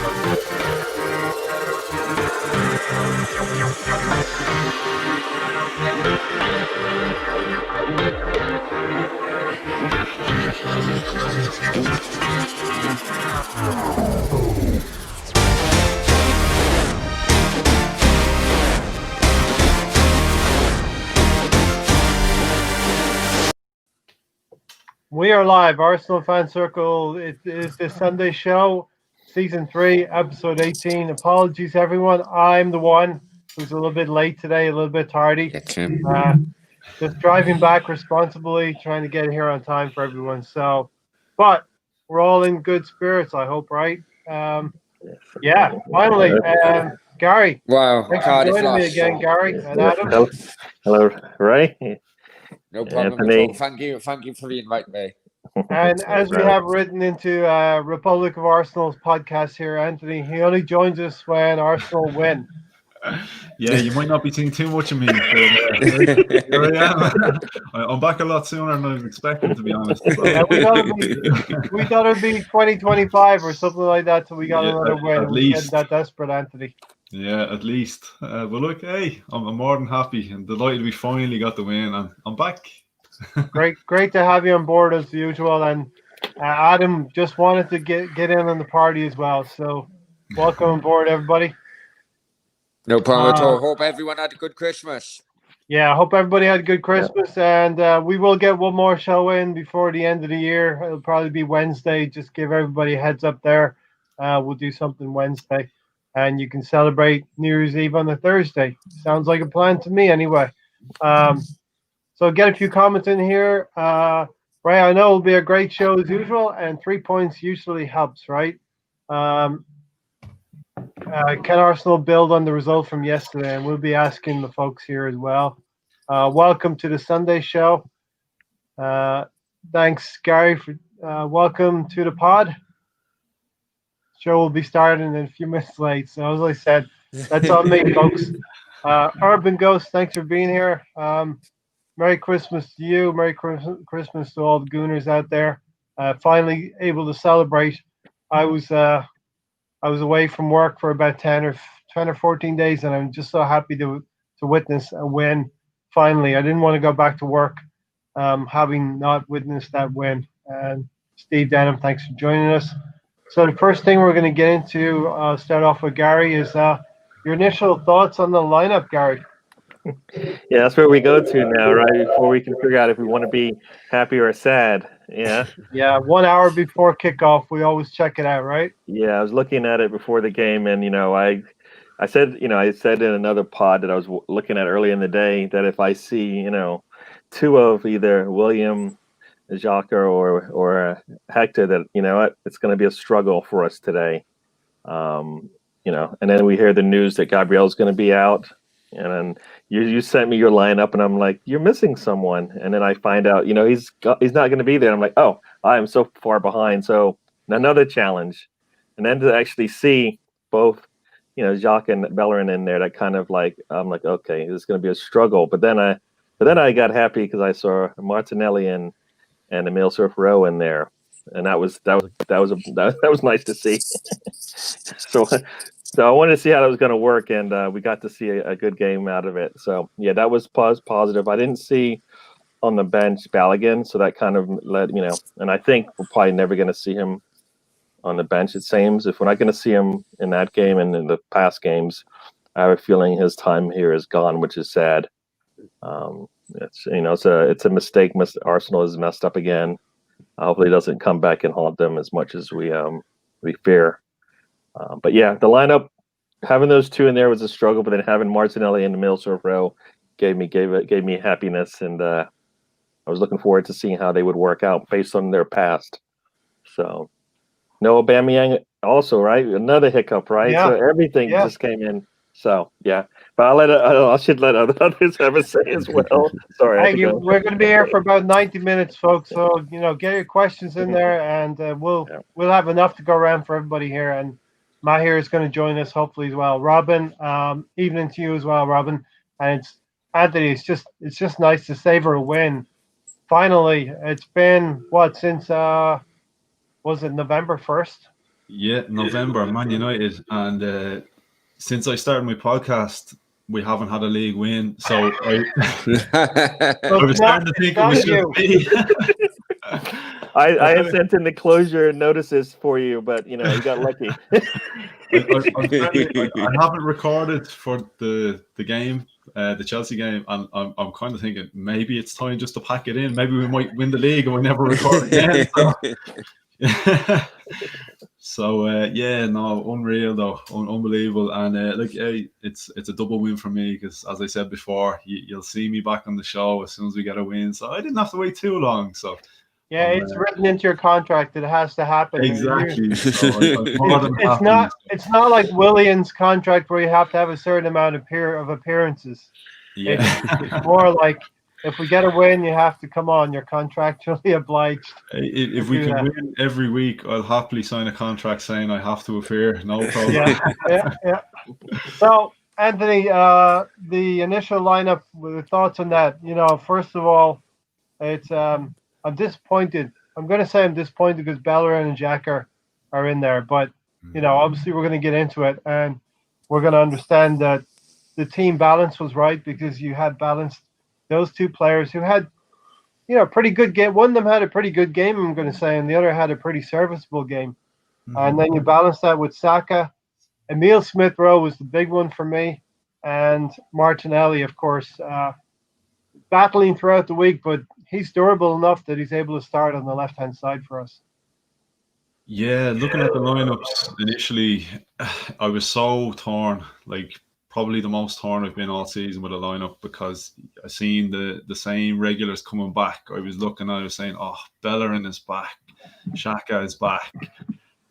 We are live, Arsenal Fan Circle. It is the Sunday show, Season 3, Episode 18. Apologies, everyone. I'm the one who's a little bit late today, a little bit tardy. Just driving back responsibly, trying to get here on time for everyone. So, but we're all in good spirits, I hope, right? Yeah, finally. Gary. Wow, Thanks for joining me again, Gary and Adam. Hello, Ray. No problem Anthony. at all. Thank you for the invite, mate. And as we have written into Republic of Arsenal's podcast here, Anthony, he only joins us when Arsenal win. Yeah, you might not be thinking too much of me, but here I am. I'm back a lot sooner than I was expecting, to be honest. So. Yeah, we thought it'd be 2025 or something like that, so we got another win. At least. That desperate, Anthony. Yeah, at least. But look, hey, I'm more than happy and delighted we finally got the win, and I'm back. Great to have you on board as usual, and Adam just wanted to get in on the party as well. So welcome on board, everybody. No problem at all. Hope everyone had a good Christmas. Yeah, I hope everybody had a good Christmas, and we will get one more show in before the end of the year. It'll probably be Wednesday. Just give everybody a heads up there. We'll do something Wednesday, and you can celebrate New Year's Eve on the Thursday. Sounds like a plan to me anyway. So get a few comments in here. Ray, I know it'll be a great show as usual, and 3 points usually helps, right? Can Arsenal build on the result from yesterday? And we'll be asking the folks here as well. Welcome to the Sunday show. Thanks, Gary. Welcome to the pod. Show will be starting in a few minutes late. So as I said, that's on me, folks. Urban Ghost, thanks for being here. Merry Christmas to you. Merry Christmas to all the Gooners out there. Finally able to celebrate. I was away from work for about 10 or 14 days, and I'm just so happy to witness a win. Finally, I didn't want to go back to work, having not witnessed that win. And Steve Denham, thanks for joining us. So the first thing we're going to get into, start off with Gary, is your initial thoughts on the lineup, Gary. Yeah, that's where we go to now, right? Before we can figure out if we want to be happy or sad. Yeah. Yeah, 1 hour before kickoff, we always check it out, right? Yeah, I was looking at it before the game, and I said in another pod that I was looking at early in the day that if I see two of either William, Jacques, or Hector, that it's going to be a struggle for us today. And then we hear the news that Gabriel's going to be out. And then you sent me your lineup, and I'm like, you're missing someone. And then I find out, he's not going to be there. I'm like, oh, I am so far behind. So another challenge. And then to actually see both, Jacques and Bellerin in there, that kind of like, I'm like, okay, this is going to be a struggle. But then I got happy because I saw Martinelli and Emile Smith-Rowe in there, and that was nice to see. So I wanted to see how that was going to work, and we got to see a good game out of it. So, yeah, that was positive. I didn't see on the bench Balogun, so that kind of led, and I think we're probably never going to see him on the bench, it seems. If we're not going to see him in that game and in the past games, I have a feeling his time here is gone, which is sad. It's a mistake. Arsenal has messed up again. Hopefully it doesn't come back and haunt them as much as we fear. But yeah, the lineup, having those two in there was a struggle, but then having Martinelli and Emile Smith-Rowe gave me happiness, and I was looking forward to seeing how they would work out based on their past. So, no Aubameyang also, right? Another hiccup, right? Yeah. So everything just came in. So yeah, but I should let others have a say as well. Sorry. Hey, we're going to be here for about 90 minutes, folks. So get your questions in there, and we'll have enough to go around for everybody here. And Mahir is going to join us hopefully as well. Robin, evening to you as well, Robin. And it's Anthony. It's just nice to savor a win. Finally, it's been since was it November 1st? Yeah, November, Man United. And since I started my podcast, we haven't had a league win. So I was starting to think it was just me. I had sent in the closure notices for you, but you got lucky. I haven't recorded for the game, the Chelsea game, and I'm kind of thinking maybe it's time just to pack it in. Maybe we might win the league and we never record again. So yeah, no, unreal though, unbelievable, and it's a double win for me because, as I said before, you'll see me back on the show as soon as we get a win. So I didn't have to wait too long. So yeah, it's written into your contract. It has to happen. Exactly. So it's not like William's contract where you have to have a certain amount of appearances. Yeah. It's more like if we get a win, you have to come on. You're contractually obliged. If we can win every week, I'll happily sign a contract saying I have to appear. No problem. Yeah. So, Anthony, the initial lineup, with thoughts on that? First of all, it's I'm disappointed. I'm going to say I'm disappointed because Bellerin and Xhaka are in there, but obviously we're going to get into it and we're going to understand that the team balance was right because you had balanced those two players who had, pretty good game. One of them had a pretty good game, I'm going to say, and the other had a pretty serviceable game. Mm-hmm. And then you balance that with Saka. Emile Smith-Rowe was the big one for me, and Martinelli, of course, battling throughout the week, but he's durable enough that he's able to start on the left-hand side for us. Yeah, looking at the lineups initially, I was so torn, like probably the most torn I've been all season with a lineup because I seen the same regulars coming back. I was looking, I was saying, oh, Bellerin is back, Xhaka is back,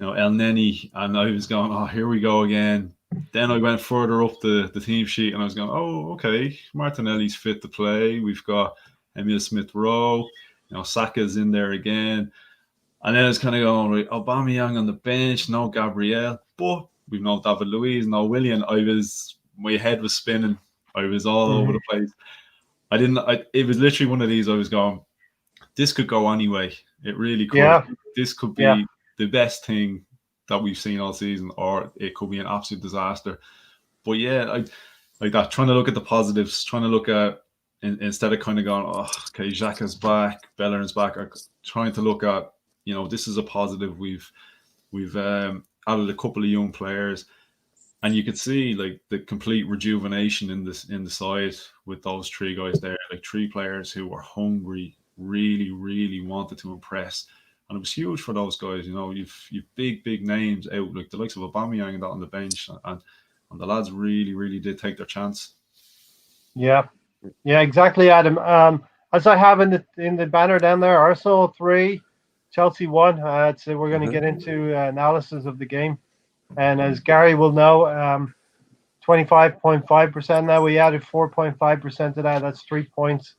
El Neni, and I was going, oh, here we go again. Then I went further up the team sheet and I was going, oh, okay, Martinelli's fit to play. We've got Emile Smith-Rowe, Saka's in there again. And then it's kind of going, right, Aubameyang on the bench, no Gabriel, but we've no David Luiz, no Willian. My head was spinning. I was all over the place. It was literally one of these, I was going, this could go anyway. It really could. Yeah. This could be the best thing that we've seen all season, or it could be an absolute disaster. But yeah, like that, trying to look at the positives, trying to look at, instead of kind of going, oh, okay, Xhaka's back, Bellerin's back, trying to look at, this is a positive. We've added a couple of young players, and you could see like the complete rejuvenation in the side with those three guys there, like three players who were hungry, really, really wanted to impress, and it was huge for those guys. You've big names out, like the likes of Aubameyang and that on the bench, and the lads really, really did take their chance. Yeah, exactly, Adam. As I have in the banner down there, Arsenal 3. Chelsea 1. So we're going to get into analysis of the game. And as Gary will know, 25.5% now. We added 4.5% to that. That's 3 points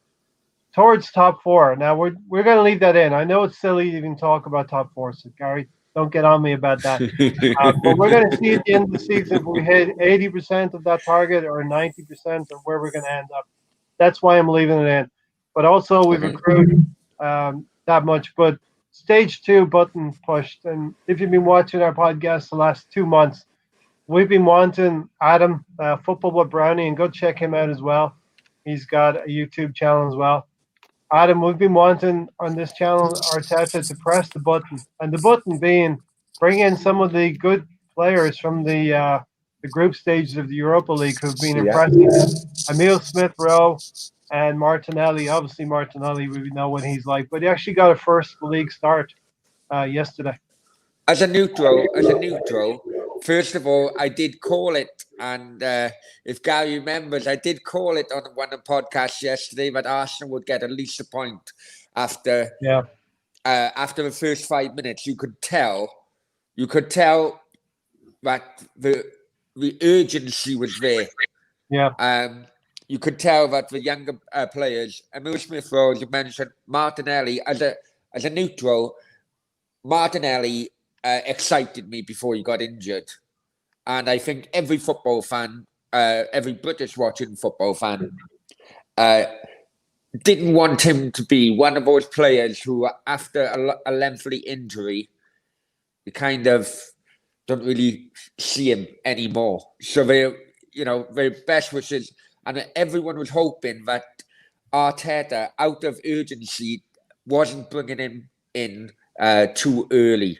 towards top 4. Now, we're going to leave that in. I know it's silly to even talk about top 4, so Gary, don't get on me about that. But we're going to see at the end of the season if we hit 80% of that target or 90% or where we're going to end up. That's why I'm leaving it in. But also, we've accrued that much. But Stage 2 button pushed, and if you've been watching our podcast the last 2 months, we've been wanting Adam, Football with Brownie, and go check him out as well. He's got a YouTube channel as well. Adam, we've been wanting on this channel Arteta to press the button, and the button being bring in some of the good players from the group stages of the Europa League who've been impressive. Emile Smith-Rowe and Martinelli. Obviously, Martinelli, we know what he's like, but he actually got a first league start yesterday. As a neutral, first of all, I did call it, and if Gary remembers, I did call it on one of the podcasts yesterday that Arsenal would get at least a point after the first 5 minutes. You could tell that the urgency was there. Yeah. You could tell that the younger players, Emile Smith-Rowe, as you mentioned, Martinelli, as a neutral, Martinelli excited me before he got injured. And I think every football fan, every British watching football fan, didn't want him to be one of those players who, after a lengthy injury, you kind of don't really see him anymore. So they, their best wishes, and everyone was hoping that Arteta, out of urgency, wasn't bringing him in too early.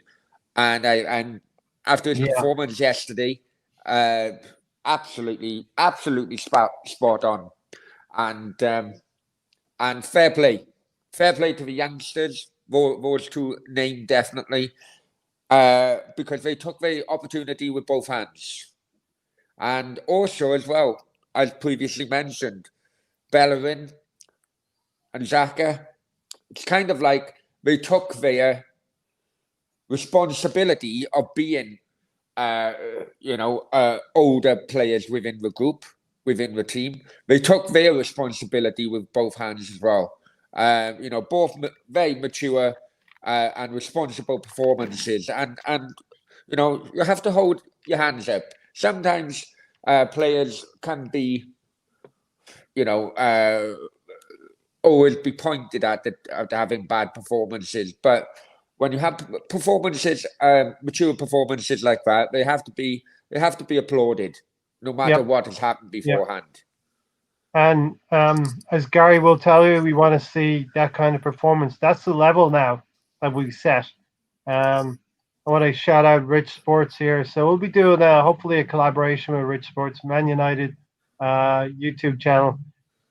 And after his performance yesterday, absolutely spot on, and fair play to the youngsters. Those two named definitely, because they took the opportunity with both hands, and also as well as previously mentioned, Bellerin and Xhaka. It's kind of like they took their responsibility of being older players within the group, within the team. They took their responsibility with both hands as well. Both very mature and responsible performances, and you have to hold your hands up. Sometimes players can be, always be pointed at having bad performances, but when you have performances, mature performances like that, they have to be applauded, no matter what has happened beforehand. And as Gary will tell you, we want to see that kind of performance. That's the level now that we've set. I want to shout out Rich Sports here. So we'll be doing hopefully a collaboration with Rich Sports, Man United YouTube channel.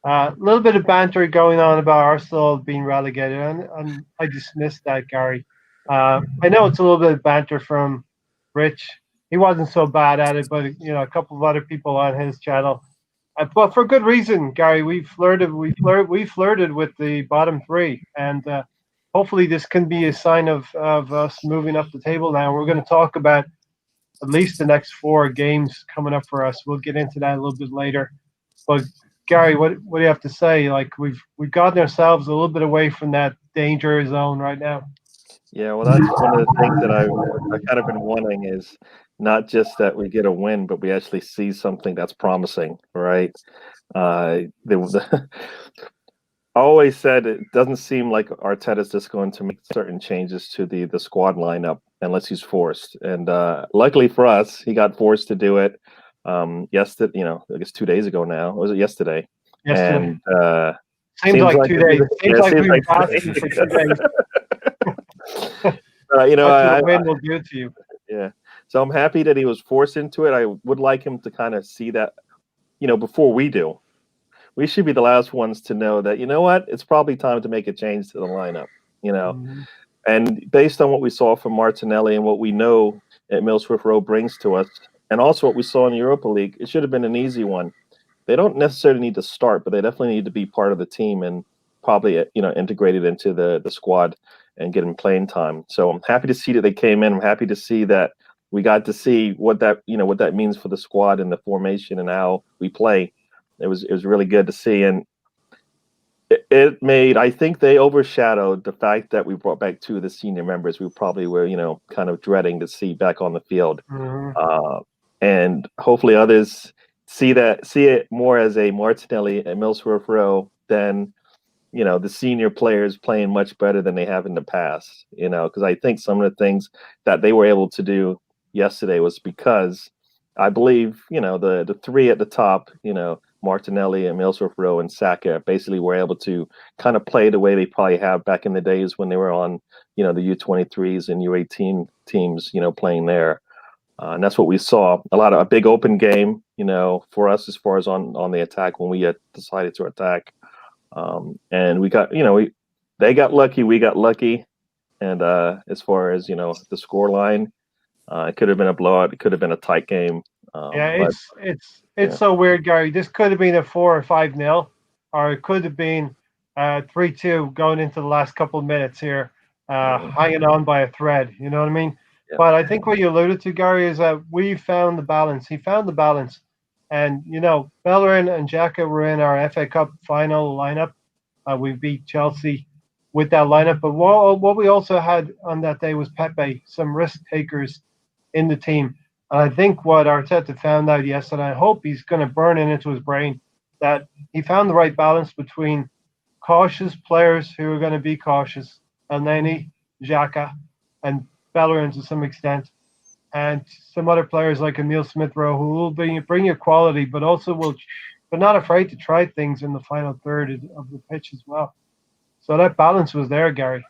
A little bit of banter going on about Arsenal being relegated, and I dismissed that, Gary. I know it's a little bit of banter from Rich. He wasn't so bad at it, but a couple of other people on his channel. But for good reason, Gary. We flirted with the bottom three, and hopefully this can be a sign of us moving up the table now. We're going to talk about at least the next 4 games coming up for us. We'll get into that a little bit later. But Gary, what do you have to say? Like we've gotten ourselves a little bit away from that danger zone right now. Yeah, well, that's one of the things that I've kind of been wanting is not just that we get a win, but we actually see something that's promising, right? I always said it doesn't seem like Arteta's just going to make certain changes to the squad lineup unless he's forced. And luckily for us, he got forced to do it. Yesterday, I guess 2 days ago now. Or was it yesterday? Yesterday. And seems like 2 days. Seems like we've been fasting for 2 days. That's what the wind will do to you. Yeah. So I'm happy that he was forced into it. I would like him to kind of see that, before we do. We should be the last ones to know that, it's probably time to make a change to the lineup, Mm-hmm. And based on what we saw from Martinelli and what we know that Middlesbrough Road brings to us, and also what we saw in the Europa League, it should have been an easy one. They don't necessarily need to start, but they definitely need to be part of the team and probably, integrated into the squad and get them playing time. So I'm happy to see that they came in. I'm happy to see that we got to see what that means for the squad and the formation and how we play. It was really good to see, and it made, I think they overshadowed the fact that we brought back 2 of the senior members we probably were, kind of dreading to see back on the field. Mm-hmm. And hopefully others see it more as a Martinelli and Middlesbrough Row than, the senior players playing much better than they have in the past, because I think some of the things that they were able to do yesterday was because I believe, the 3 at the top, Martinelli and Middlesbrough Row and Saka basically were able to kind of play the way they probably have back in the days when they were on, the U23s and U18 teams, playing there. And that's what we saw. A big open game, for us as far as on the attack when we had decided to attack. And we got, they got lucky, we got lucky. And as far as, the score line, it could have been a blowout. It could have been a tight game. It's so weird, Gary. This could have been a 4 or 5-0, or it could have been 3-2 going into the last couple of minutes here, hanging on by a thread. You know what I mean? Yeah. But I think what you alluded to, Gary, is that we found the balance. He found the balance. And, Bellerin and Xhaka were in our FA Cup final lineup. We beat Chelsea with that lineup. But what we also had on that day was Pepe, some risk takers in the team. And I think what Arteta found out yesterday, I hope he's going to burn it into his brain, that he found the right balance between cautious players who are going to be cautious, Elneny, Xhaka, and Bellerin to some extent, and some other players like Emil Smith-Rowe who will bring you quality, but also but not afraid to try things in the final third of the pitch as well. So that balance was there, Gary.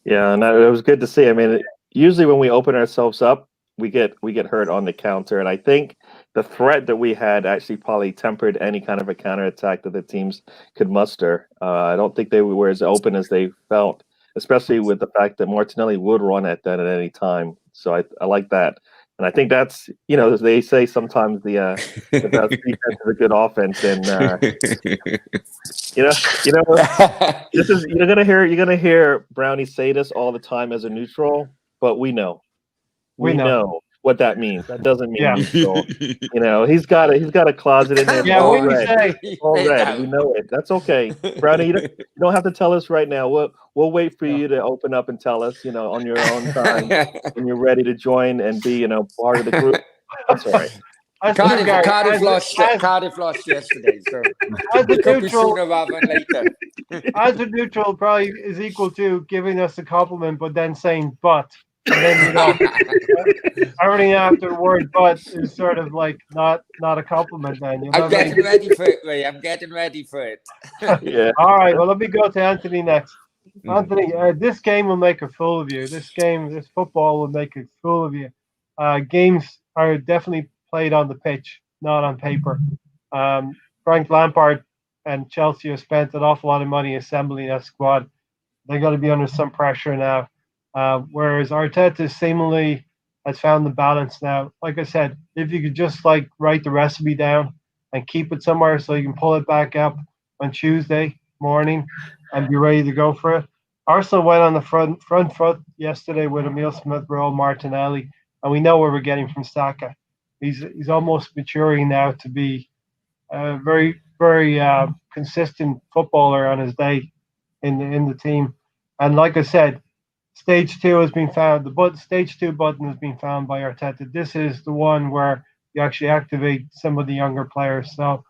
Yeah, and it was good to see. I mean, usually when we open ourselves up, we get hurt on the counter, and I think the threat that we had actually probably tempered any kind of a counterattack that the teams could muster. I don't think they were as open as they felt, especially with the fact that Martinelli would run at that at any time. So I like that, and I think that's, as they say sometimes the best defense is a good offense, and this is you're gonna hear Brownie say this all the time as a neutral, but we know what that means. That doesn't mean neutral. He's got a closet in there. Yeah, all what red. you say? All red. We know it. That's okay, Brownie. You don't have to tell us right now. We'll wait for you to open up and tell us. On your own time when you're ready to join and be part of the group. That's all right. Cardiff lost yesterday, so as a it could be neutral, sooner rather than later. as a neutral, probably is equal to giving us a compliment, but then saying "but," and then everything after the word "but" is sort of like not a compliment. Then I'm getting ready for it, Ray. I'm getting ready for it. Yeah. All right. Well, let me go to Anthony next. Anthony, this game will make a fool of you. This football will make a fool of you. Games are definitely played on the pitch, not on paper. Frank Lampard and Chelsea have spent an awful lot of money assembling that squad. They're going to be under some pressure now. Whereas Arteta seemingly has found the balance now. Like I said, if you could just write the recipe down and keep it somewhere so you can pull it back up on Tuesday morning and be ready to go for it. Arsenal went on the front foot yesterday with Emil Smith-Rowe, Martinelli, and we know where we're getting from Saka. He's almost maturing now to be a very, very consistent footballer on his day in the team. And like I said, stage 2 has been found. The stage 2 button has been found by Arteta. This is the one where you actually activate some of the younger players. So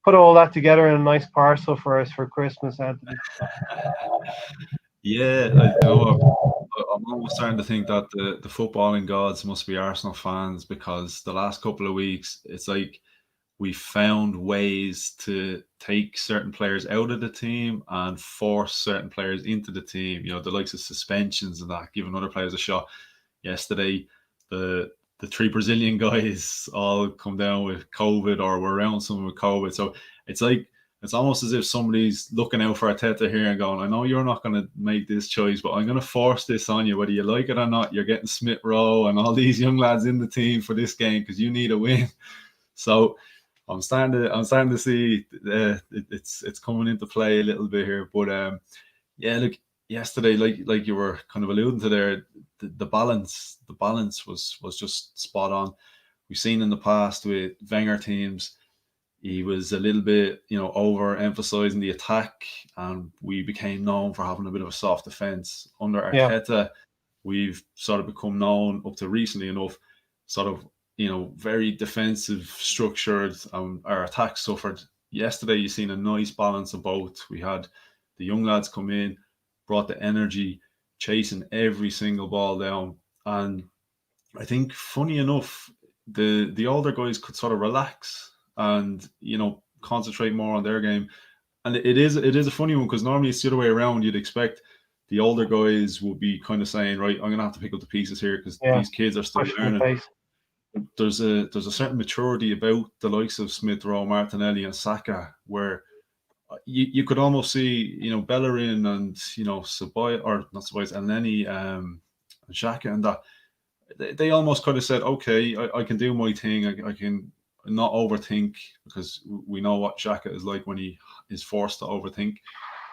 put all that together in a nice parcel for us for Christmas, Anthony. Yeah, I'm almost starting to think that the footballing gods must be Arsenal fans, because the last couple of weeks, it's like we found ways to take certain players out of the team and force certain players into the team. The likes of suspensions and that, giving other players a shot. Yesterday, the 3 Brazilian guys all come down with COVID or were around someone with COVID. So it's almost as if somebody's looking out for Arteta here and going, I know you're not going to make this choice, but I'm going to force this on you, whether you like it or not. You're getting Smith-Rowe and all these young lads in the team for this game because you need a win. So I'm starting to see it's coming into play a little bit here. But look, yesterday, like you were kind of alluding to there, the balance was just spot on. We've seen in the past with Wenger teams, he was a little bit, overemphasizing the attack, and we became known for having a bit of a soft defense. Under Arteta, we've sort of become known up to recently enough, sort of, very defensive structured. Our attack suffered. Yesterday, you seen a nice balance of both. We had the young lads come in, brought the energy, chasing every single ball down. And I think, funny enough, the older guys could sort of relax and concentrate more on their game. And it is a funny one, because normally it's the other way around. You'd expect the older guys would be kind of saying, right, I'm gonna have to pick up the pieces here because these kids are still learning. There's a certain maturity about the likes of Smith-Rowe, Martinelli and Saka, where you could almost see, Bellerin and Saboy, or not Saboy, and Lenny and Xhaka, and that they almost kind of said, okay, I can do my thing. I can not overthink, because we know what Xhaka is like when he is forced to overthink.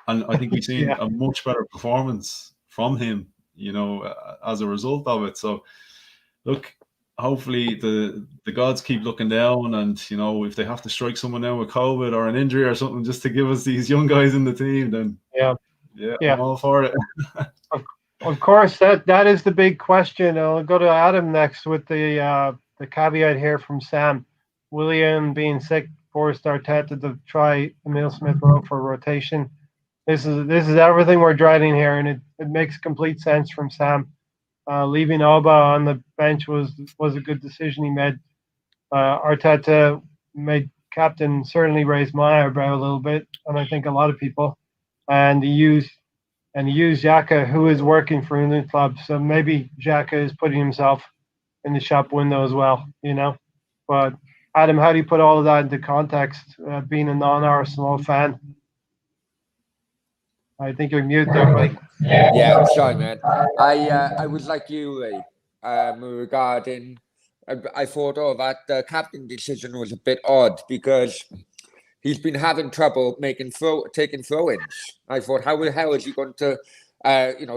And I think we've seen a much better performance from him, as a result of it. So, look, hopefully the gods keep looking down, and if they have to strike someone down with COVID or an injury or something just to give us these young guys in the team, then I'm all for it. Of course, that is the big question. I'll go to Adam next with the caveat here from Sam. Willian being sick forced Arteta to try Emil Smith-Rowe for rotation. This is everything we're dreading here, and it makes complete sense from Sam. Leaving Oba on the bench was a good decision he made. Arteta made captain certainly raised my eyebrow a little bit, and I think a lot of people. And he used Xhaka, who is working for a new club. So maybe Xhaka is putting himself in the shop window as well, But Adam, how do you put all of that into context? Being a non-Arsenal fan, I think you're mute there, buddy. Yeah, sorry, man. I was like you, Ray, regarding. I thought, that the captain decision was a bit odd because he's been having trouble taking throw-ins. I thought, how the hell is he going to,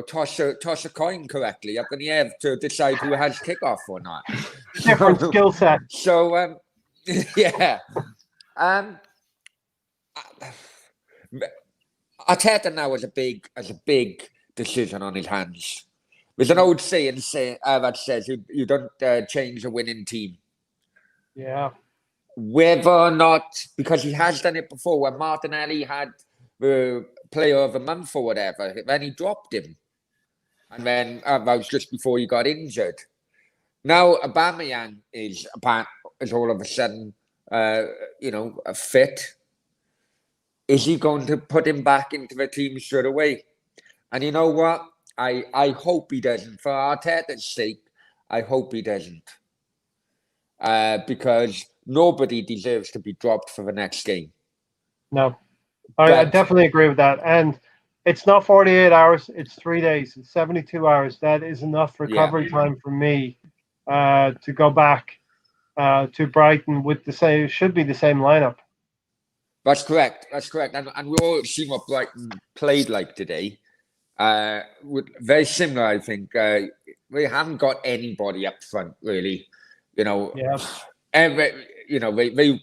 toss a coin correctly up in the air to decide who has kickoff or not? Different skill set. So, yeah. Arteta now has a big decision on his hands. There's an old saying that says you don't change a winning team. Yeah. Whether or not, because he has done it before, when Martinelli had the player of the month or whatever, then he dropped him. And then that was just before he got injured. Now Aubameyang is all of a sudden, fit. Is he going to put him back into the team straight away? And you know what? I hope he doesn't. For Arteta's sake, I hope he doesn't. Because nobody deserves to be dropped for the next game. No. I definitely agree with that. And it's not 48 hours, it's 3 days. It's 72 hours. That is enough recovery time for me to go back to Brighton with should be the same lineup. That's correct. And we all seen what Brighton played like today. Very similar, I think. We haven't got anybody up front, really. They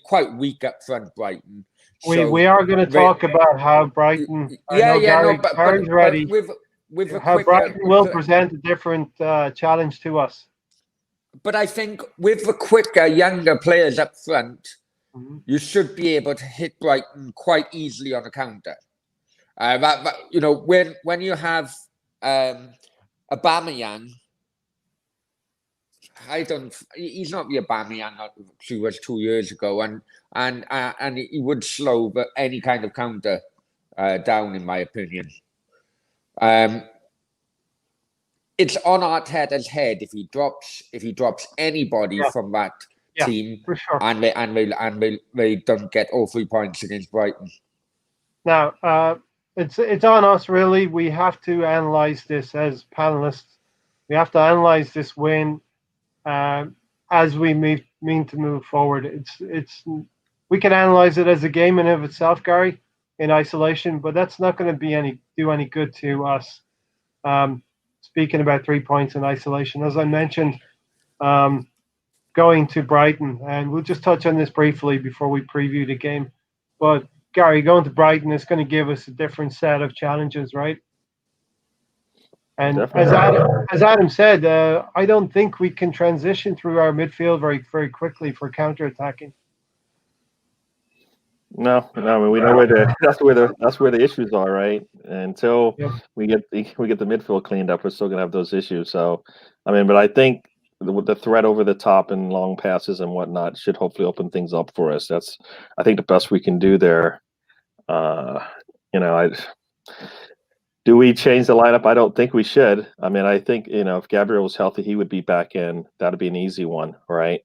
quite weak up front, Brighton. We are going to talk about how Brighton. Gary's ready. With how Brighton will present a different challenge to us. But I think with the quicker, younger players up front, you should be able to hit Brighton quite easily on a counter. When you have Aubameyang, he's not the Aubameyang who was 2 years ago, and he would slow any kind of counter down, in my opinion. It's on Arteta's head if he drops anybody from that team, for sure. and they don't get all 3 points against Brighton. Now, it's on us, really. We have to analyze this as panelists. We have to analyze this win as we mean to move forward. We can analyze it as a game in and of itself, Gary, in isolation, but that's not going to do any good to us. Speaking about 3 points in isolation, as I mentioned, going to Brighton, and we'll just touch on this briefly before we preview the game. But Gary, going to Brighton is going to give us a different set of challenges, right? And as Adam said, I don't think we can transition through our midfield very, very quickly for counter-attacking. No, I mean, we know that's where the issues are, right? Until we get the midfield cleaned up, we're still gonna have those issues. So, I mean, but I think the threat over the top and long passes and whatnot should hopefully open things up for us. That's, I think, the best we can do there. Do we change the lineup? I don't think we should. I mean, I think, if Gabriel was healthy, he would be back in. That'd be an easy one, right?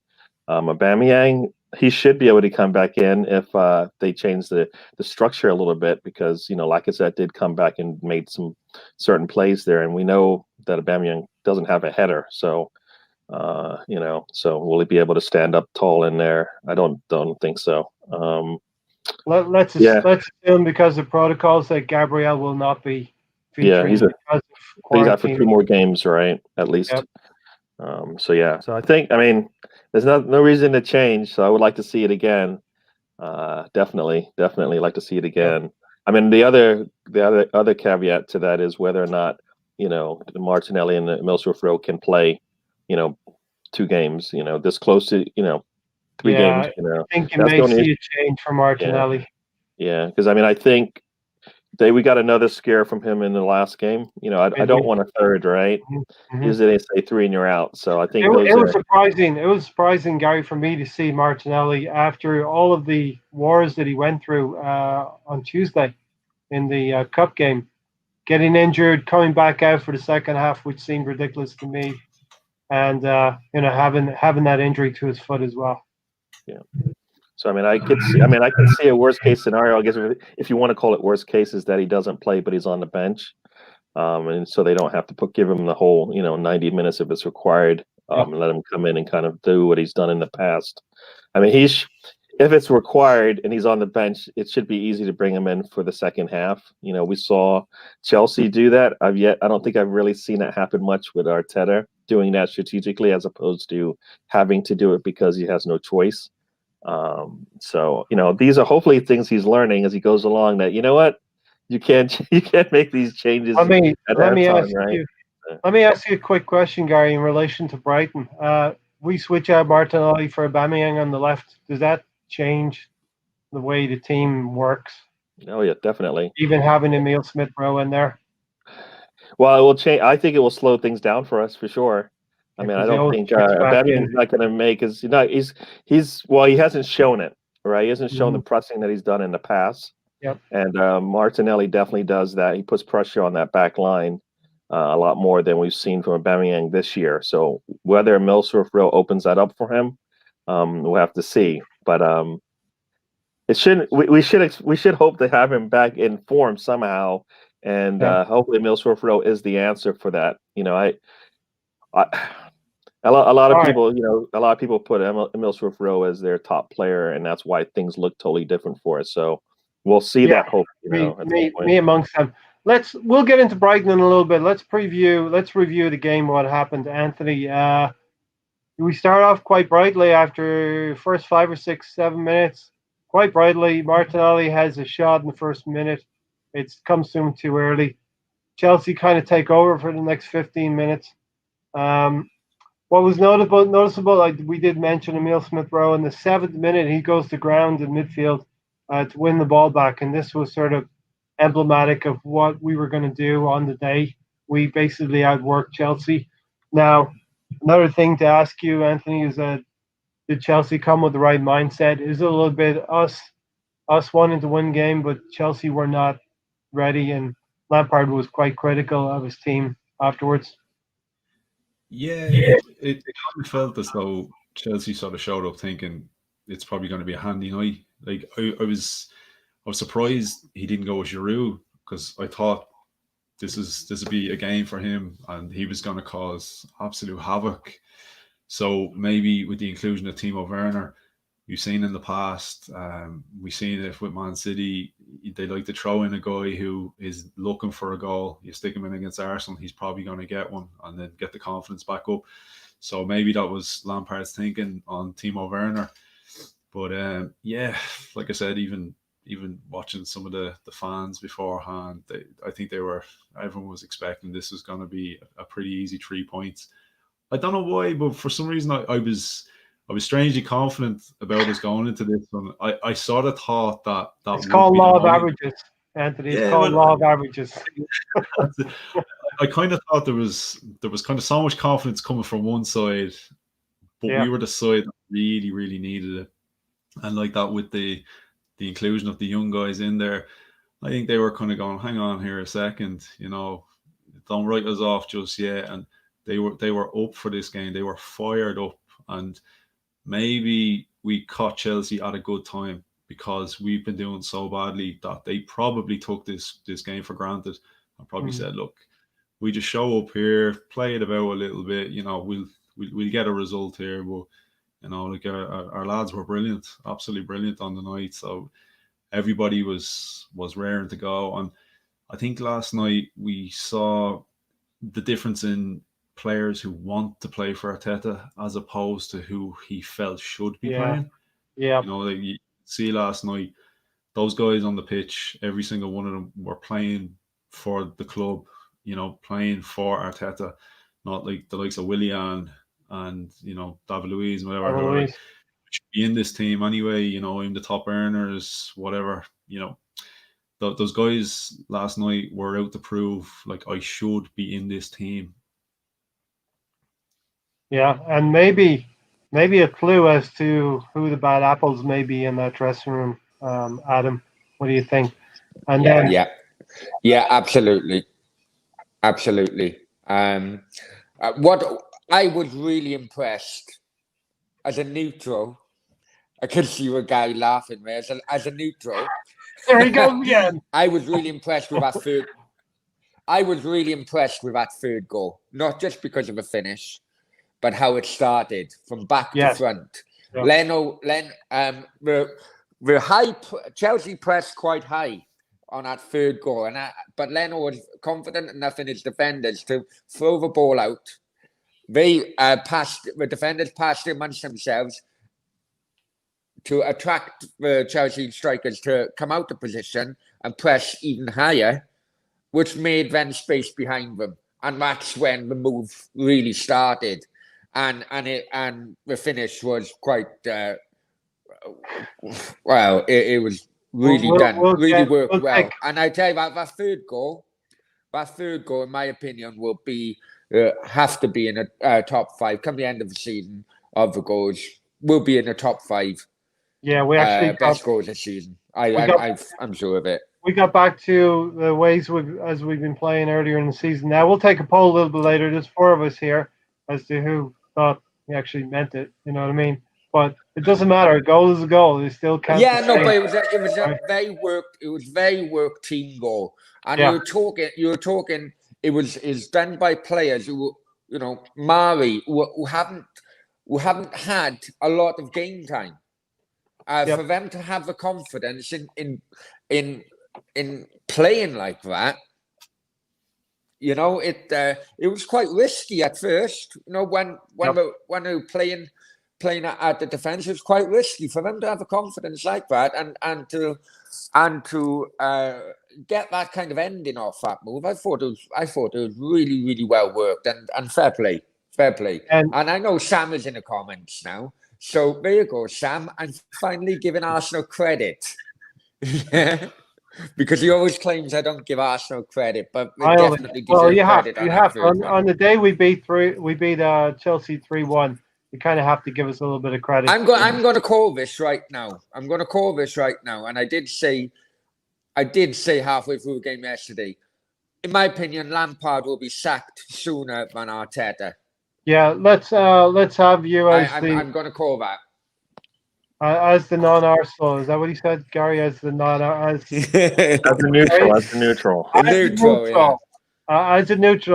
Aubameyang, he should be able to come back in if they change the structure a little bit, because Lacazette did come back and made some certain plays there, and we know that Aubameyang doesn't have a header, so so will he be able to stand up tall in there? I don't think so. Let's assume, because of protocols, that Gabriel will not be featuring. He's out for 2 more games, right? At least. Yep. So I think, there's no reason to change. So I would like to see it again. Definitely like to see it again. Yep. I mean, the other caveat to that is whether or not Martinelli and Millsworth Rowe can play 2 games. This close to 3 games. I think you may see a change from Martinelli. Yeah, because I think we got another scare from him in the last game. You know, I don't want a third, right? Mm-hmm. Usually they say 3 and you're out. So I think It those was surprising. It was surprising, Gary, for me to see Martinelli after all of the wars that he went through on Tuesday in the cup game, getting injured, coming back out for the second half, which seemed ridiculous to me, and having that injury to his foot as well. Yeah. So I mean, I can see a worst case scenario. I guess if you want to call it worst case, is that he doesn't play, but he's on the bench, and so they don't have to give him the whole 90 minutes if it's required, and let him come in and kind of do what he's done in the past. I mean, if it's required and he's on the bench, it should be easy to bring him in for the second half. We saw Chelsea do that. I don't think I've really seen it happen much with Arteta doing that strategically, as opposed to having to do it because he has no choice. So these are hopefully things he's learning as he goes along, that you can't make these changes let me halftime, right? Let me ask you a quick question, Gary, in relation to Brighton. We switch out Martinelli for Aubameyang on the left. Does that change the way the team works? Oh yeah, definitely. Even having Emile Smith-Rowe in there. Well, it will change. I think it will slow things down for us for sure. I mean, I don't think Aubameyang's not going to make his. He hasn't shown it, right? He hasn't shown the pressing that he's done in the past. Yep. And Martinelli definitely does that. He puts pressure on that back line a lot more than we've seen from Aubameyang this year. So whether Emile Smith-Rowe opens that up for him, we'll have to see. But it shouldn't. We should hope to have him back in form somehow, and hopefully Emile Smith-Rowe is the answer for that. A lot of people put Emile Smith-Rowe as their top player, and that's why things look totally different for us. So we'll see that hope. Me amongst them. We'll get into Brighton in a little bit. Let's review the game. What happened, Anthony? We start off quite brightly after first 5 or 6, 7 minutes. Quite brightly, Martinelli has a shot in the first minute. It comes to him too early. Chelsea kind of take over for the next 15 minutes. What was noticeable, like we did mention Emile Smith-Rowe, in the 7th minute, he goes to ground in midfield to win the ball back. And this was sort of emblematic of what we were going to do on the day. We basically outworked Chelsea. Now, another thing to ask you, Anthony, is did Chelsea come with the right mindset? Is it a little bit us wanting to win game, but Chelsea were not ready, and Lampard was quite critical of his team afterwards? Yeah, it kind of felt as though Chelsea sort of showed up thinking it's probably going to be a handy night. Like I was surprised he didn't go with Giroud, because I thought this would be a game for him and he was going to cause absolute havoc. So maybe with the inclusion of Timo Werner, we've seen in the past, we've seen it with Man City, they like to throw in a guy who is looking for a goal. You stick him in against Arsenal, he's probably going to get one and then get the confidence back up. So maybe that was Lampard's thinking on Timo Werner. But yeah, like I said, even watching some of the fans beforehand, I think everyone was expecting this was going to be a pretty easy 3 points. I don't know why, but for some reason I was strangely confident about us going into this one. I sort of thought that it's called law of averages, Anthony. It's called law of averages. I kind of thought there was kind of so much confidence coming from one side, but we were the side that really, really needed it. And like that, with the inclusion of the young guys in there, I think they were kind of going, hang on here a second, don't write us off just yet. And they were up for this game. They were fired up. And maybe we caught Chelsea at a good time, because we've been doing so badly that they probably took this game for granted and probably said, look, we just show up here, play it about a little bit, we'll get a result here. But like our lads were brilliant, absolutely brilliant on the night. So everybody was raring to go. And I think last night we saw the difference in players who want to play for Arteta as opposed to who he felt should be playing. Yeah. Like you see last night, those guys on the pitch, every single one of them were playing for the club, playing for Arteta, not like the likes of Willian and David Luiz and whatever, who should be in this team anyway, in the top earners, whatever, those guys last night were out to prove, like, I should be in this team. Yeah, and maybe a clue as to who the bad apples may be in that dressing room. Adam, what do you think? And then Yeah, absolutely. What I was really impressed as a neutral, I could see a guy laughing there. As a neutral, there he goes again. I was really impressed with that third. I was really impressed with that third goal, not just because of the finish, but how it started from back to front. Yeah. The high Chelsea pressed quite high on that third goal, but Leno was confident enough in his defenders to throw the ball out. They the defenders passed amongst themselves to attract the Chelsea strikers to come out of position and press even higher, which made then space behind them, and that's when the move really started, and the finish was quite well. It was really done, really worked well. And I tell you that third goal, in my opinion, will be have to be in a top 5 come the end of the season of the goals. Will be in the top 5. Yeah, we actually best goals this season. I'm sure of it. We got back to the ways as we've been playing earlier in the season. Now we'll take a poll a little bit later. There's 4 of us here as to who thought he actually meant it. You know what I mean? But it doesn't matter. A goal is a goal. It still counts. Yeah, no, but it was a very worked team goal. And you were talking. It was done by players who, Mari, who haven't had a lot of game time. For them to have the confidence in playing like that, it was quite risky at first. When they were playing at the defense, it was quite risky for them to have a confidence like that and to get that kind of ending off that move. I thought it was really, really well worked and fair play. And I know Sam is in the comments now. So there you go, Sam. I'm finally giving Arsenal credit. Because he always claims I don't give Arsenal credit, but we definitely deserve credit. You have. On the day we beat Chelsea 3-1, you kind of have to give us a little bit of credit. I'm going to call this right now. And I did say halfway through the game yesterday, in my opinion, Lampard will be sacked sooner than Arteta. Yeah, let's have you as I'm going to call that. As the non-Arsenal, is that what he said, Gary? As the neutral. As a neutral,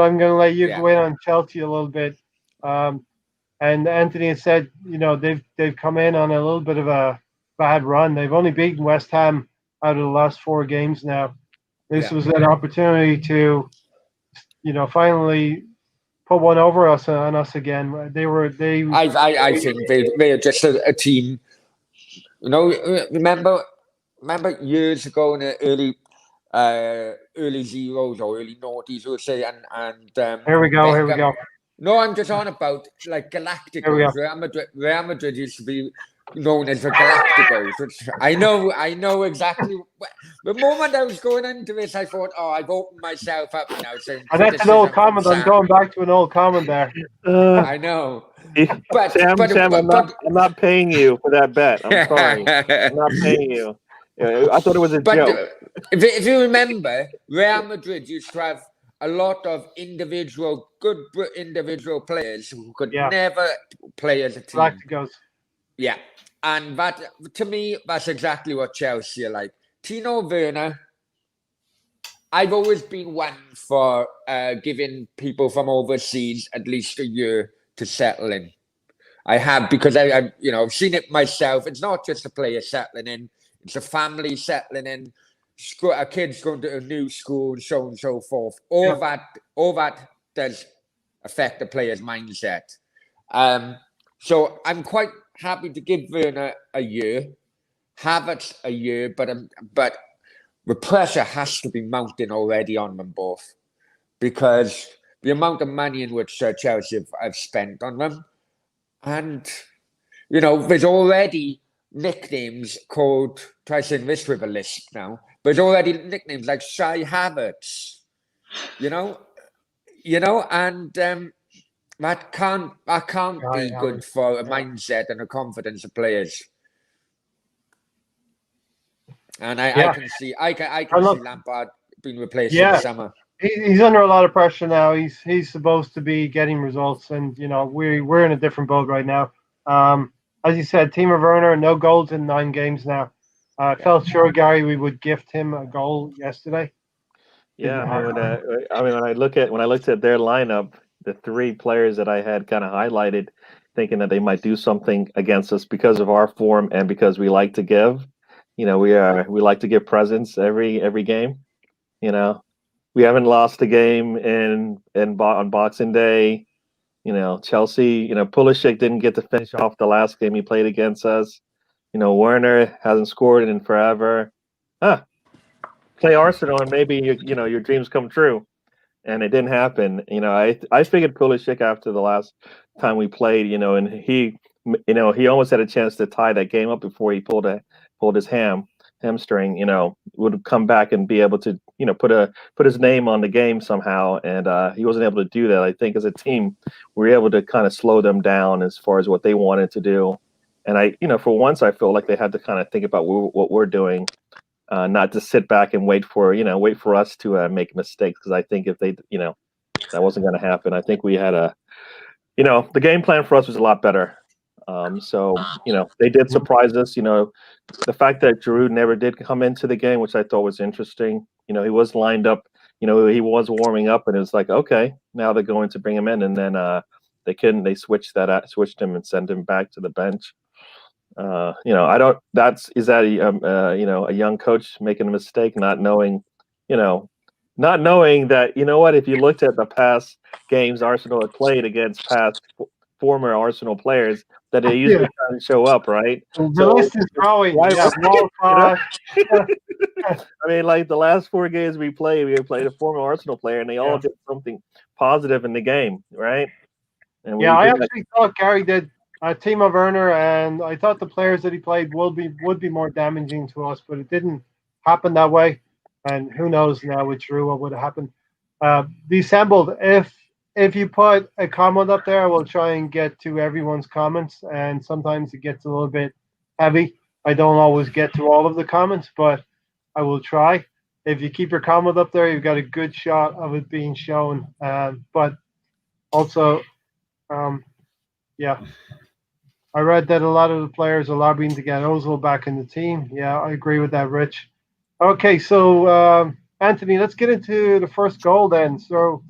I'm going to let you go in on Chelsea a little bit. And Anthony had said, they've come in on a little bit of a bad run. They've only beaten West Ham out of the last 4 games now. This was an opportunity to, finally put one over us on us again. I think they're just a team. Remember years ago in the early zeros or early noughties, we'll say, and here we go. No, I'm just on about like Galacticos. Real Madrid used to be known as the Galacticos. Which I know exactly. The moment I was going into this, I thought, I've opened myself up now. And that's an old comment. I'm going back to an old comment there. I know. But Sam, I'm not paying you for that bet. I'm sorry. I'm not paying you. I thought it was a joke. If you remember, Real Madrid used to have a lot of good individual players who could never play as a team. Galacticos. Yeah. And that, to me, that's exactly what Chelsea are like. Tino Werner, I've always been one for giving people from overseas at least a year to settle in. I have, because I've seen it myself. It's not just a player settling in; it's a family settling in. A kid's going to a new school, and so on and so forth. All that does affect the player's mindset. So I'm quite happy to give Werner a year, Havertz a year, but the pressure has to be mounting already on them both, because the amount of money in which Chelsea have spent on them. And, there's already nicknames called, try saying this with a lisp now, but it's already nicknames like Shy Havertz, you know, and that can't be good for a mindset and a confidence of players. And I can see Lampard being replaced in the summer. He's under a lot of pressure now. He's supposed to be getting results, and we're in a different boat right now. As you said, Timo Werner, no goals in 9 games now. I felt sure, Gary, we would gift him a goal yesterday. Yeah, when I looked at their lineup, the 3 players that I had kind of highlighted, thinking that they might do something against us because of our form and because we like to give. We like to give presents every game. We haven't lost a game on Boxing Day. Chelsea. Pulisic didn't get to finish off the last game he played against us. Werner hasn't scored in forever. Play Arsenal and maybe your dreams come true, and it didn't happen. I figured Pulisic after the last time we played, and he almost had a chance to tie that game up before he pulled his hamstring. Would come back and be able to put his name on the game somehow, and he wasn't able to do that. I think as a team, we were able to kind of slow them down as far as what they wanted to do, and for once I felt like they had to kind of think about what we're doing. Not to sit back and wait for us to make mistakes, because I think if they, that wasn't going to happen. I think we had the game plan for us was a lot better. So they did surprise us. The fact that Giroud never did come into the game, which I thought was interesting. He was lined up. He was warming up, and it was like, okay, now they're going to bring him in, and then they couldn't. They switched him and sent him back to the bench. I don't. Is that a young coach making a mistake, not knowing that if you looked at the past games Arsenal had played against past former Arsenal players, that they usually kind of show up, right? The list is growing. I mean, like the last 4 games we played a former Arsenal player, and they all did something positive in the game, right? And I actually thought Gary did. Timo Werner, and I thought the players that he played would be more damaging to us, but it didn't happen that way. And who knows now with Drew what would have happened. Deassembled. If you put a comment up there, I will try and get to everyone's comments, and sometimes it gets a little bit heavy. I don't always get to all of the comments, but I will try. If you keep your comment up there, you've got a good shot of it being shown. But also, I read that a lot of the players are lobbying to get Ozil back in the team. Yeah, I agree with that, Rich. Okay, so Anthony, let's get into the first goal then. So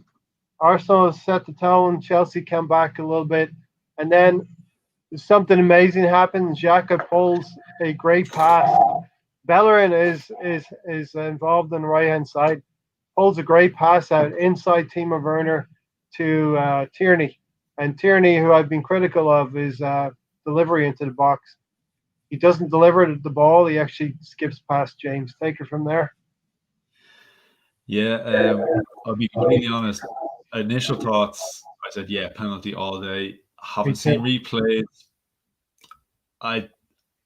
Arsenal set the tone. Chelsea came back a little bit, and then something amazing happened. Xhaka pulls a great pass. Bellerin is involved on the right hand side. Pulls a great pass out inside Timo Werner to Tierney, and Tierney, who I've been critical of, is delivery into the box. He doesn't deliver the ball. He actually skips past James. Take it from there. Yeah, I'll be completely honest. Initial thoughts, I said, penalty all day. Haven't seen replays.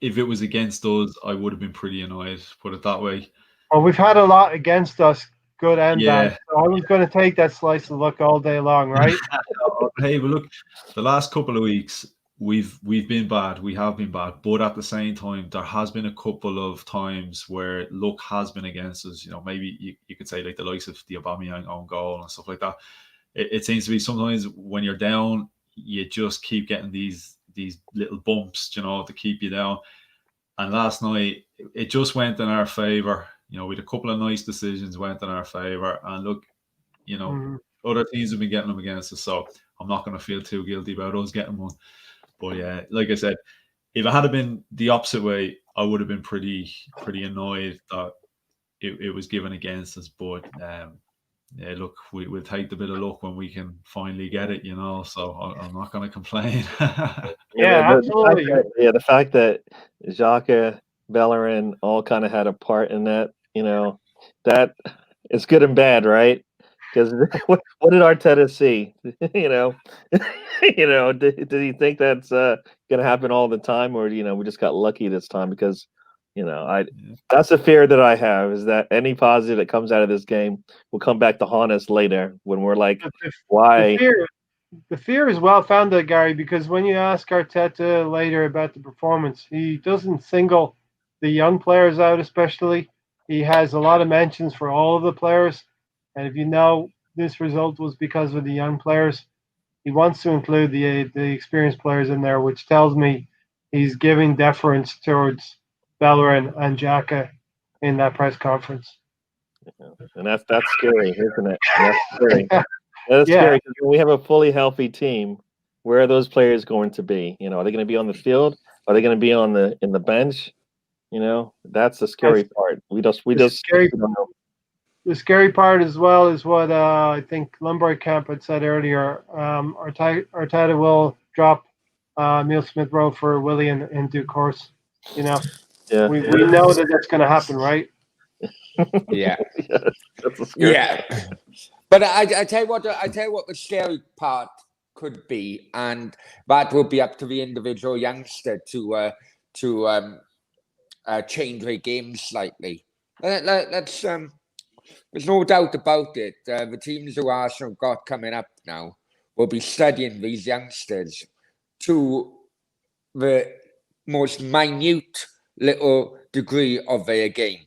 If it was against us, I would have been pretty annoyed, put it that way. Well, we've had a lot against us, good and bad. So I was going to take that slice of luck all day long, right? Hey, but look, the last couple of weeks, we've been bad. We have been bad. But at the same time, there has been a couple of times where luck has been against us. Maybe you could say like the likes of the Aubameyang own goal and stuff like that. It seems to be sometimes when you're down, you just keep getting these little bumps, to keep you down. And last night, it just went in our favour. We had a couple of nice decisions went in our favour. And look, other teams have been getting them against us. So I'm not going to feel too guilty about us getting one. But yeah, like I said, if it had been the opposite way, I would have been pretty annoyed that it was given against us. But look, we'll take the bit of luck when we can finally get it, So I'm not going to complain. Absolutely. The fact that Xhaka, Bellerin all kind of had a part in that, that it's good and bad, right? Because what did Arteta see? Did he think that's gonna happen all the time, or we just got lucky this time? Because that's the fear that I have, is that any positive that comes out of this game will come back to haunt us later when we're like, The why? fear is well founded, Gary, because when you ask Arteta later about the performance, he doesn't single the young players out, especially. He has a lot of mentions for all of the players. And if you know this result was because of the young players, he wants to include the experienced players in there, which tells me he's giving deference towards Bellerin and Xhaka in that press conference. And that's scary, isn't it? That's scary. That is Yeah. scary, because when we have a fully healthy team, where are those players going to be? Are they going to be on the field? Are they going to be in the bench? That's the scary part. We don't know. The scary part as well is what I think Lumberg Camp had said earlier. Arteta will drop Emile Smith-Rowe for Willian in due course. We know that that's going to happen, right? Yeah. That's a scary Yeah. But I tell you what the scary part could be, and that would be up to the individual youngster to change their game slightly. Let's there's no doubt about it. The teams who Arsenal got coming up now will be studying these youngsters to the most minute little degree of their game.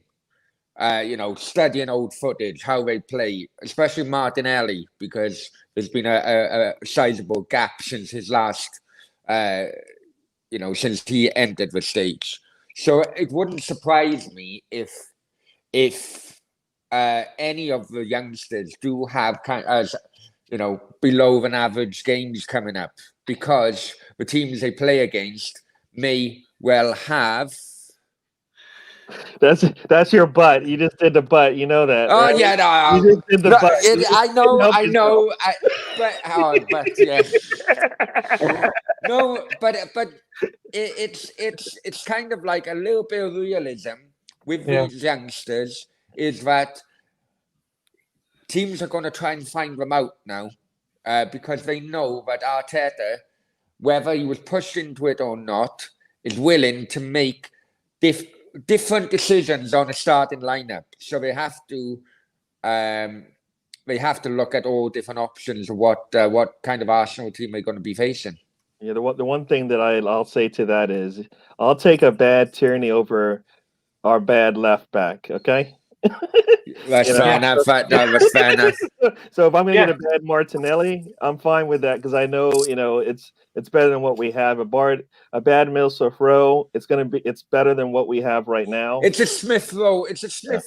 Studying old footage, how they play, especially Martinelli, because there's been a sizable gap since his last, since he entered the stage. So it wouldn't surprise me if any of the youngsters do have below than average games coming up, because the teams they play against may well have. That's your butt. You just did the butt. You know that. Oh right? yeah, no, You just did the butt. I know. But yeah. No, but it's kind of like a little bit of realism with these youngsters, is that teams are going to try and find them out now, because they know that Arteta, whether he was pushed into it or not, is willing to make different decisions on a starting lineup. So they have to look at all different options of what kind of Arsenal team they're going to be facing. Yeah, the one thing that I'll say to that is, I'll take a bad Tierney over our bad left back. Okay. That's fair enough. That's fair enough. So if I'm going to get a bad Martinelli, I'm fine with that, because I know it's better than what we have. A bad Emile Smith-Rowe, it's better than what we have right now. It's a Smith-Rowe.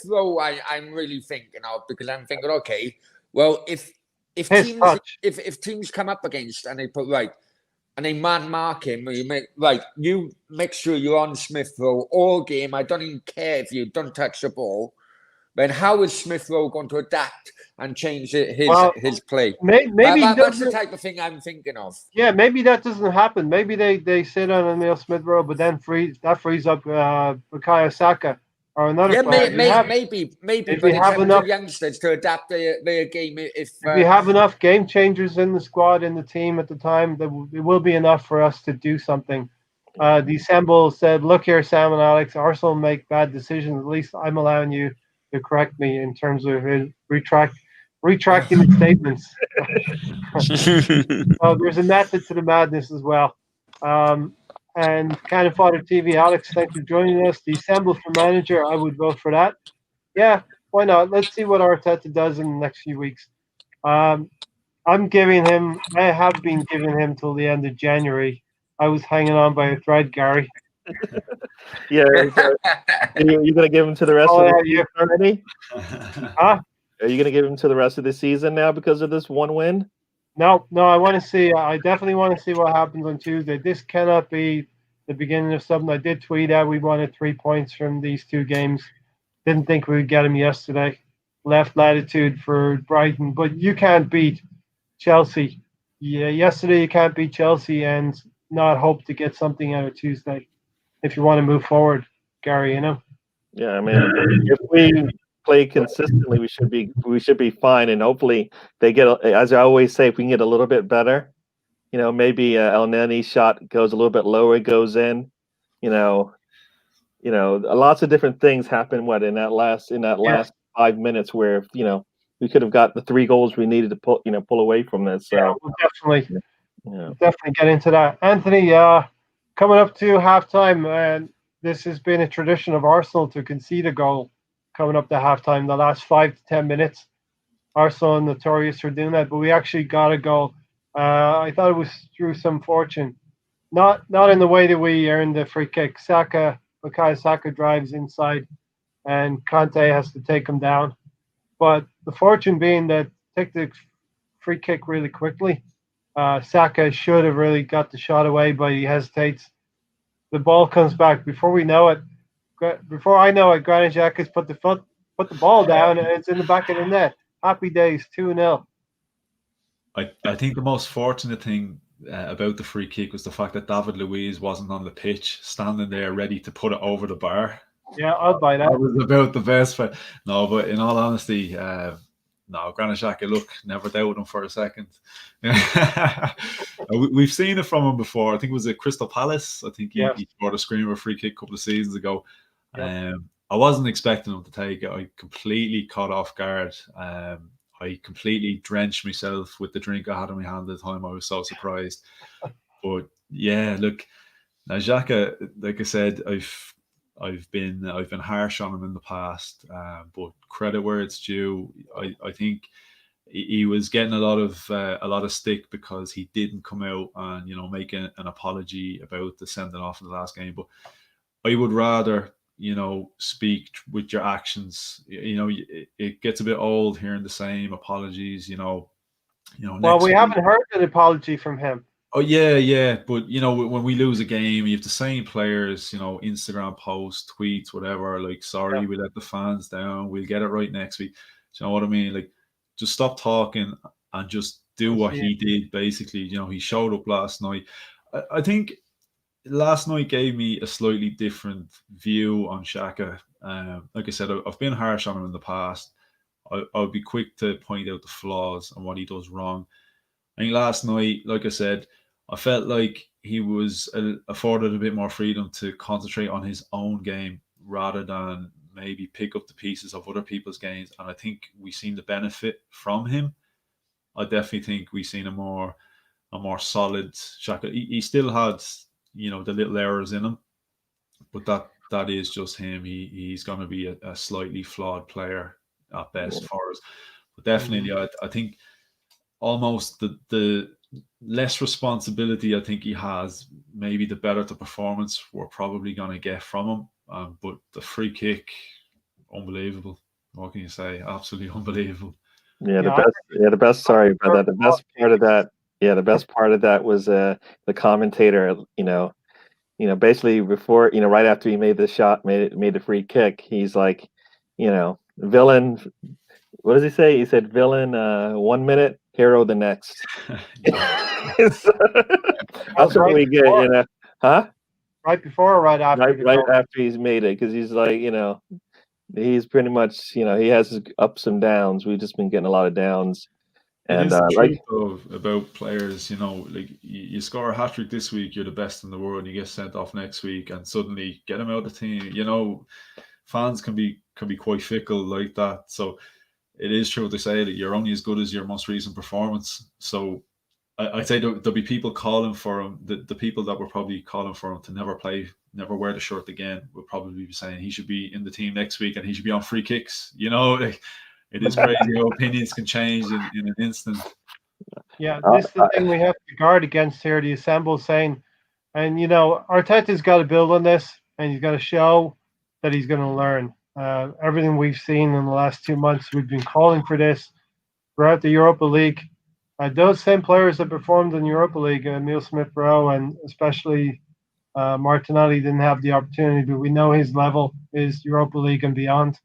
Rowe. I'm really thinking of, because I'm thinking, okay, well, if teams come up against and they put and they man mark him, you make sure you're on Smith-Rowe all game. I don't even care if you don't touch the ball. Then how is Smith-Rowe going to adapt and change his play? Maybe that's the type of thing I'm thinking of. Yeah, maybe that doesn't happen. Maybe they sit on Emile Smith-Rowe, but then frees up Bukayo Saka or another player. Maybe. But it's have enough youngsters to adapt their game. If we have enough game changers in the squad, in the team at the time, it will be enough for us to do something. The Assemble said, "Look here, Sam and Alex. Arsenal make bad decisions. At least I'm allowing you to correct me in terms of retracting the statements." So there's a method to the madness as well. And Kind of Father TV, Alex, thanks for joining us. The Assemble for manager, I would vote for that. Yeah, why not? Let's see what Arteta does in the next few weeks. I have been giving him till the end of January. I was hanging on by a thread, Gary. Yeah, so you're going to give him to the rest of the season already? Huh? Are you going to give him to the rest of the season now because of this one win? No, I want to see. I definitely want to see what happens on Tuesday. This cannot be the beginning of something. I did tweet out we wanted 3 points from these two games. Didn't think we would get them yesterday. Left latitude for Brighton, but you can't beat Chelsea. Yeah, yesterday you can't beat Chelsea and not hope to get something out of Tuesday if you want to move forward, Gary. Yeah, I mean, if we play consistently, we should be fine. And hopefully they get, as I always say, if we can get a little bit better, maybe El Neni's shot goes a little bit lower, goes in, lots of different things happen. In that last 5 minutes where we could have got the 3 goals we needed to pull away from this. So yeah, we'll definitely get into that. Anthony, coming up to halftime, and this has been a tradition of Arsenal to concede a goal coming up to halftime. The last 5 to 10 minutes, Arsenal are notorious for doing that, but we actually got a goal. I thought it was through some fortune, not in the way that we earned the free kick. Bukayo Saka drives inside, and Conte has to take him down. But the fortune being that take the free kick really quickly. Saka should have really got the shot away, but he hesitates. The ball comes back. Before I know it, Granit Xhaka's put the ball down, and it's in the back of the net. Happy days, 2-0. I think the most fortunate thing about the free kick was the fact that David Luiz wasn't on the pitch, standing there ready to put it over the bar. Yeah, I'll buy that. That was about the best. No, but in all honesty, no, Granit Xhaka, look, never doubted him for a second. We've seen it from him before. I think it was at Crystal Palace. I think he scored a screamer free kick a couple of seasons ago. Yeah. I wasn't expecting him to take it. I completely caught off guard. I completely drenched myself with the drink I had in my hand at the time. I was so surprised. But yeah, look, now Xhaka, like I said, I've been harsh on him in the past, but credit where it's due. I think he was getting a lot of stick because he didn't come out and make an apology about the sending off in the last game. But I would rather speak with your actions. It gets a bit old hearing the same apologies. Well, we haven't heard an apology from him. Oh yeah, but when we lose a game, you have the same players, Instagram posts, tweets, whatever. Like, sorry, we let the fans down. We'll get it right next week. Do you know what I mean? Like, just stop talking and just do what he did. Basically, he showed up last night. I think last night gave me a slightly different view on Xhaka. Like I said, I've been harsh on him in the past. I'll be quick to point out the flaws and what he does wrong. I think last night, like I said, I felt like he was afforded a bit more freedom to concentrate on his own game rather than maybe pick up the pieces of other people's games. And I think we've seen the benefit from him. I definitely think we've seen a more solid Xhaka. He still had, the little errors in him, but that is just him. He's going to be a slightly flawed player at best for us. But definitely, I think almost the less responsibility I think he has, maybe the better the performance we're probably going to get from him. But the free kick, unbelievable. What can you say? Absolutely unbelievable. Yeah, the best. Sorry about that. The best part of that. Yeah, the best part of that was the commentator. Basically before, right after he made the shot, made the free kick, he's like, villain. What does he say? He said, villain 1 minute, hero the next. That's what we get, huh? Right before or right after? Right after he's made it, because he's like, he's pretty much, he has his ups and downs. We've just been getting a lot of downs. And the truth though, about players, like you score a hat-trick this week, you're the best in the world, and you get sent off next week, and suddenly get him out of the team. Fans can be quite fickle like that. So it is true to say that you're only as good as your most recent performance. So I'd say there'll be people calling for him. The people that were probably calling for him to never wear the shirt again, would probably be saying he should be in the team next week and he should be on free kicks. It is crazy how opinions can change in an instant. Yeah, this is the thing we have to guard against here, the assemble saying, and Arteta's got to build on this, and he's got to show that he's going to learn. Everything we've seen in the last 2 months, we've been calling for this throughout the Europa League. Those same players that performed in the Europa League, Emile Smith-Rowe and especially Martinelli, didn't have the opportunity, but we know his level is Europa League and beyond.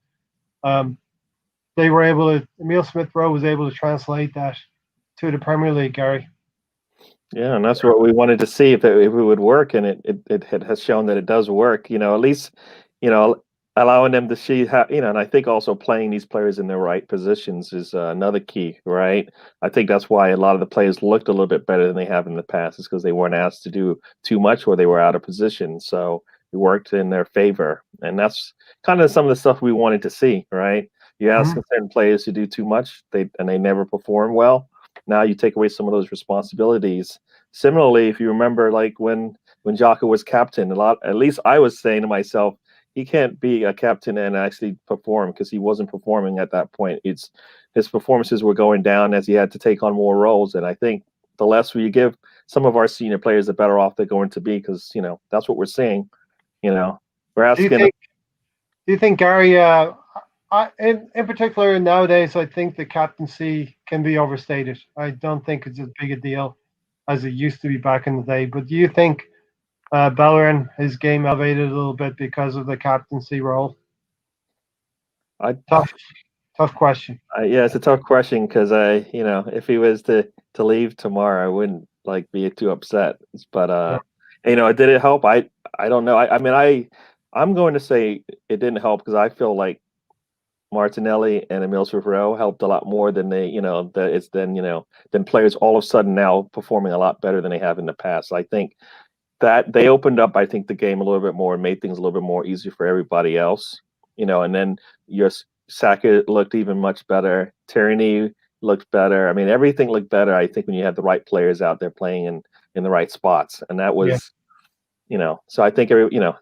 Emile Smith-Rowe was able to translate that to the Premier League, Gary. Yeah, and that's what we wanted to see if it would work, and it has shown that it does work. At least, allowing them to see how, and I think also playing these players in their right positions is another key, right? I think that's why a lot of the players looked a little bit better than they have in the past, is because they weren't asked to do too much or they were out of position. So it worked in their favor. And that's kind of some of the stuff we wanted to see, right? You ask certain players to do too much, they never perform well. Now you take away some of those responsibilities. Similarly, if you remember, like when Jaka was captain, at least I was saying to myself, he can't be a captain and actually perform, because he wasn't performing at that point. His performances were going down as he had to take on more roles. And I think the less we give some of our senior players, the better off they're going to be, because that's what we're seeing. We're asking. Do you think Gary? In particular nowadays, I think the captaincy can be overstated. I don't think it's as big a deal as it used to be back in the day. But do you think Bellerin, his game elevated a little bit because of the captaincy role? Tough question. Yeah, it's a tough question, because if he was to leave tomorrow, I wouldn't be too upset. But did it help? I don't know. I'm going to say it didn't help, because I feel like Martinelli and Emile Smith-Rowe helped a lot more than than players all of a sudden now performing a lot better than they have in the past. I think that they opened up, the game a little bit more and made things a little bit more easy for everybody else. And then your Saka looked even much better. Tierney looked better. I mean, everything looked better, I think, when you had the right players out there playing in the right spots. And that was, so I think,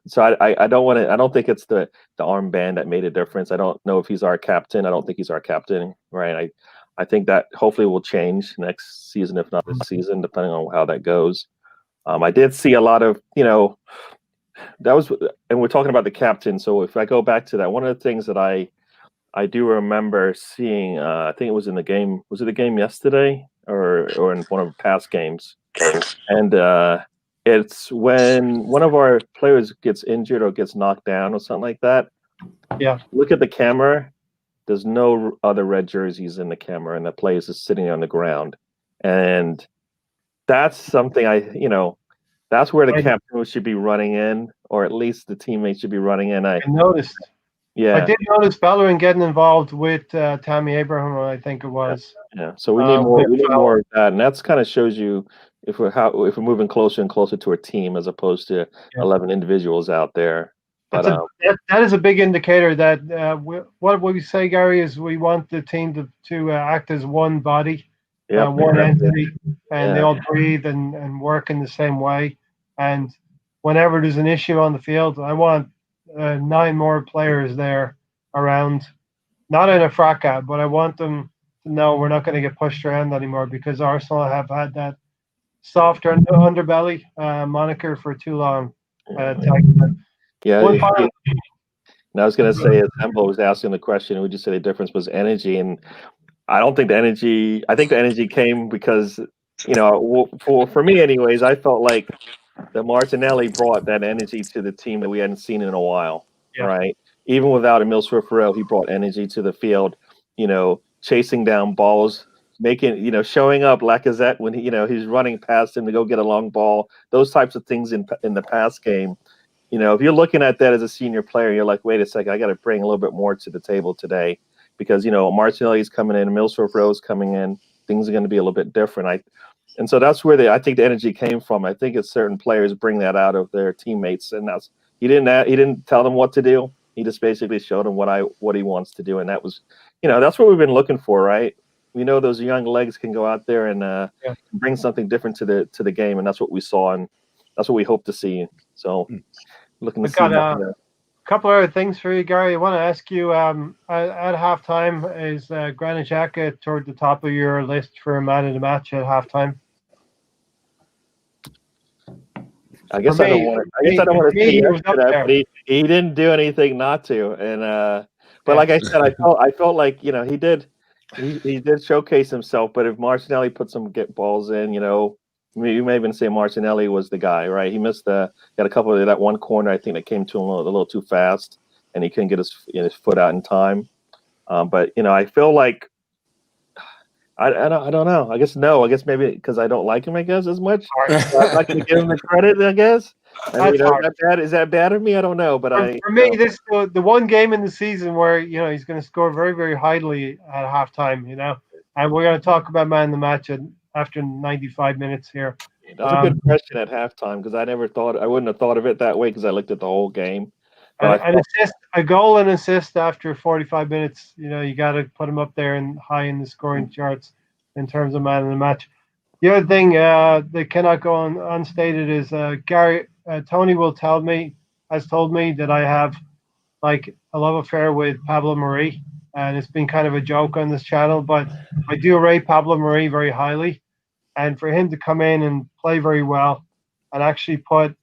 so I don't think it's the armband that made a difference. I don't know if he's our captain. I don't think he's our captain, right? I think that hopefully will change next season, if not this season, depending on how that goes. I did see a lot of, that was, and we're talking about the captain. So if I go back to that, one of the things that I do remember seeing, I think it was in the game. Was it the game yesterday or in one of the past games? And it's when one of our players gets injured or gets knocked down or something like that. Yeah. Look at the camera. There's no other red jerseys in the camera, and the player is sitting on the ground. And that's something that's where the captain should be running in, or at least the teammates should be running in. I noticed. Yeah, I did notice Bellerin getting involved with Tammy Abraham, I think it was. Yeah. So we need more. We need more of that, and that's kind of shows you if we're moving closer and closer to a team as opposed to 11 individuals out there. But that is a big indicator that what we say, Gary, is we want the team to act as one body, one entity, and they all breathe and work in the same way. And whenever there's an issue on the field, I want 9 more players there around, not in a fracas, but I want them to know we're not going to get pushed around anymore, because Arsenal have had that softer underbelly moniker for too long. And I was going to say, as Embo was asking the question, would you say the difference was energy? And I don't think the energy. I think the energy came because, for me, anyways, I felt like that Martinelli brought that energy to the team that we hadn't seen in a while, right? Even without Emile Smith-Rowe, he brought energy to the field, chasing down balls, making, showing up Lacazette when he's running past him to go get a long ball, those types of things in the pass game. If you're looking at that as a senior player, you're like, wait a second, I got to bring a little bit more to the table today, because, Martinelli's coming in, Emile Smith-Rowe's coming in, things are going to be a little bit different. And so that's where I think the energy came from. I think it's certain players bring that out of their teammates, and he didn't tell them what to do. He just basically showed them what he wants to do, and that was, that's what we've been looking for, right? We know those young legs can go out there and bring something different to the game, and that's what we saw, and that's what we hope to see. So, looking to see. A couple other things for you, Gary. I want to ask you, at halftime, is Granit Xhaka toward the top of your list for man of the match at halftime? I guess I don't want to say that, but he didn't do anything not to. And but like I said, I felt like he did showcase himself. But if Martinelli put some balls in, you may even say Martinelli was the guy, right? He missed got a couple of that one corner, I think, that came to him a little too fast, and he couldn't get his foot out in time. But I feel like I don't know. I guess maybe because I don't like him, as much. I'm not going to give him the credit, I guess. I mean, That's hard. is that bad? Is that bad of me? I don't know, but For me, this the one game in the season where he's going to score very, very highly at halftime. And we're going to talk about man of the match after 95 minutes here. That's a good question at halftime because I wouldn't have thought of it that way because I looked at the whole game. But a goal and assist after 45 minutes. You got to put him up there and high in the scoring charts in terms of man of the match. The other thing that cannot go unstated is Tony has told me that I have like a love affair with Pablo Mari, and it's been kind of a joke on this channel, but I do rate Pablo Mari very highly, and for him to come in and play very well and actually put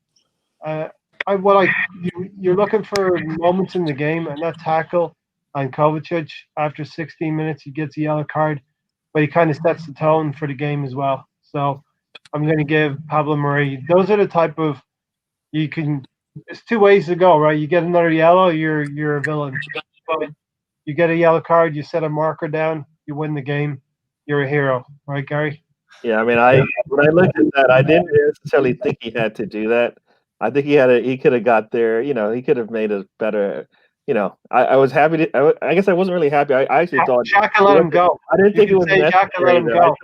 you're looking for moments in the game, and that tackle on Kovacic after 16 minutes, he gets a yellow card, but he kind of sets the tone for the game as well. So I'm going to give Pablo Mari. Those are the type of There's two ways to go, right? You get another yellow, you're a villain. But you get a yellow card, you set a marker down, you win the game, you're a hero, right, Gary? Yeah, I mean, when I looked at that, I didn't necessarily think he had to do that. I think he could have got there. He could have made a better. I was happy to. I guess I wasn't really happy. I actually thought Jack let him go. I didn't think it was Jack let him go.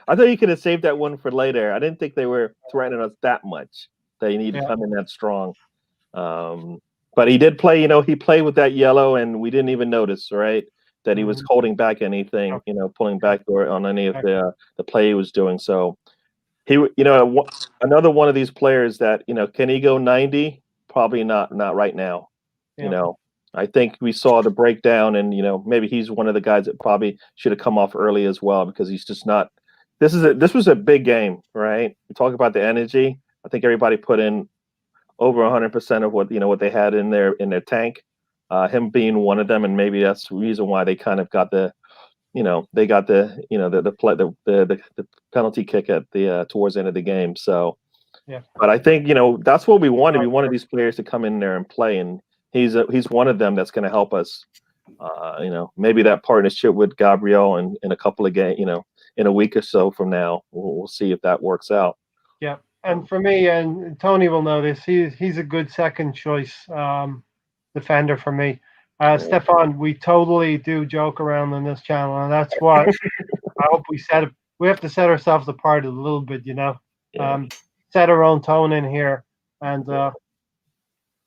I thought he could have saved that one for later. I didn't think they were threatening us that much. That he needed to come in that strong. But he did play. He played with that yellow, and we didn't even notice, right? That he was holding back anything. Pulling back on any of the play he was doing. So he, another one of these players that can he go 90? Probably not right now. I think we saw the breakdown, and maybe he's one of the guys that probably should have come off early as well because he's just not. This was a big game, right? We talk about the energy. I think everybody put in over 100% of what they had in their tank. Him being one of them, and maybe that's the reason why they kind of got the penalty kick at the towards the end of the game. So, but I think that's what we wanted. We wanted these players to come in there and play, and he's one of them that's going to help us. Maybe that partnership with Gabriel in a couple of games, in a week or so from now, we'll see if that works out. Yeah, and for me, and Tony will know this, he's a good second choice defender for me. Stefan, we totally do joke around on this channel, and that's what I hope we have to set ourselves apart a little bit, set our own tone in here. And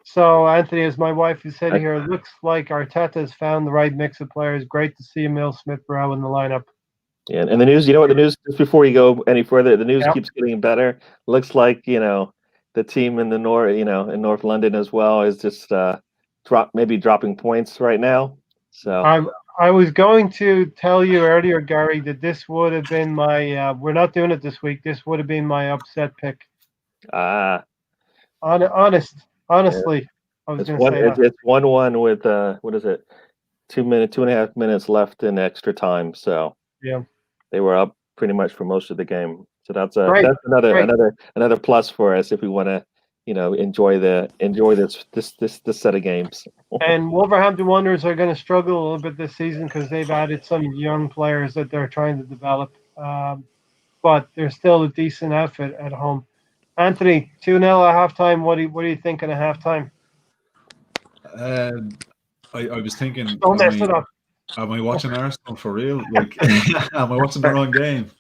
so, Anthony, as my wife has said here, it looks like Arteta has found the right mix of players. Great to see Emil Smith-Rowe in the lineup. Yeah, and the news, the news, just before you go any further, the news keeps getting better. Looks like, the team in the north, in North London as well is just dropping points right now. So I was going to tell you earlier, Gary, that this would have been my we're not doing it this week. This would have been my upset pick. Honestly, I was going to say that. It's 1-1 with what is it? 2.5 minutes left in extra time. So they were up pretty much for most of the game. So that's another plus for us if we want to enjoy this set of games. And Wolverhampton Wanderers are going to struggle a little bit this season because they've added some young players that they're trying to develop, but they're still a decent outfit at home. Anthony, 2-0 at halftime. What are you thinking at halftime? I was thinking, don't mess it up. Am I watching Arsenal for real? Like, am I watching the wrong game?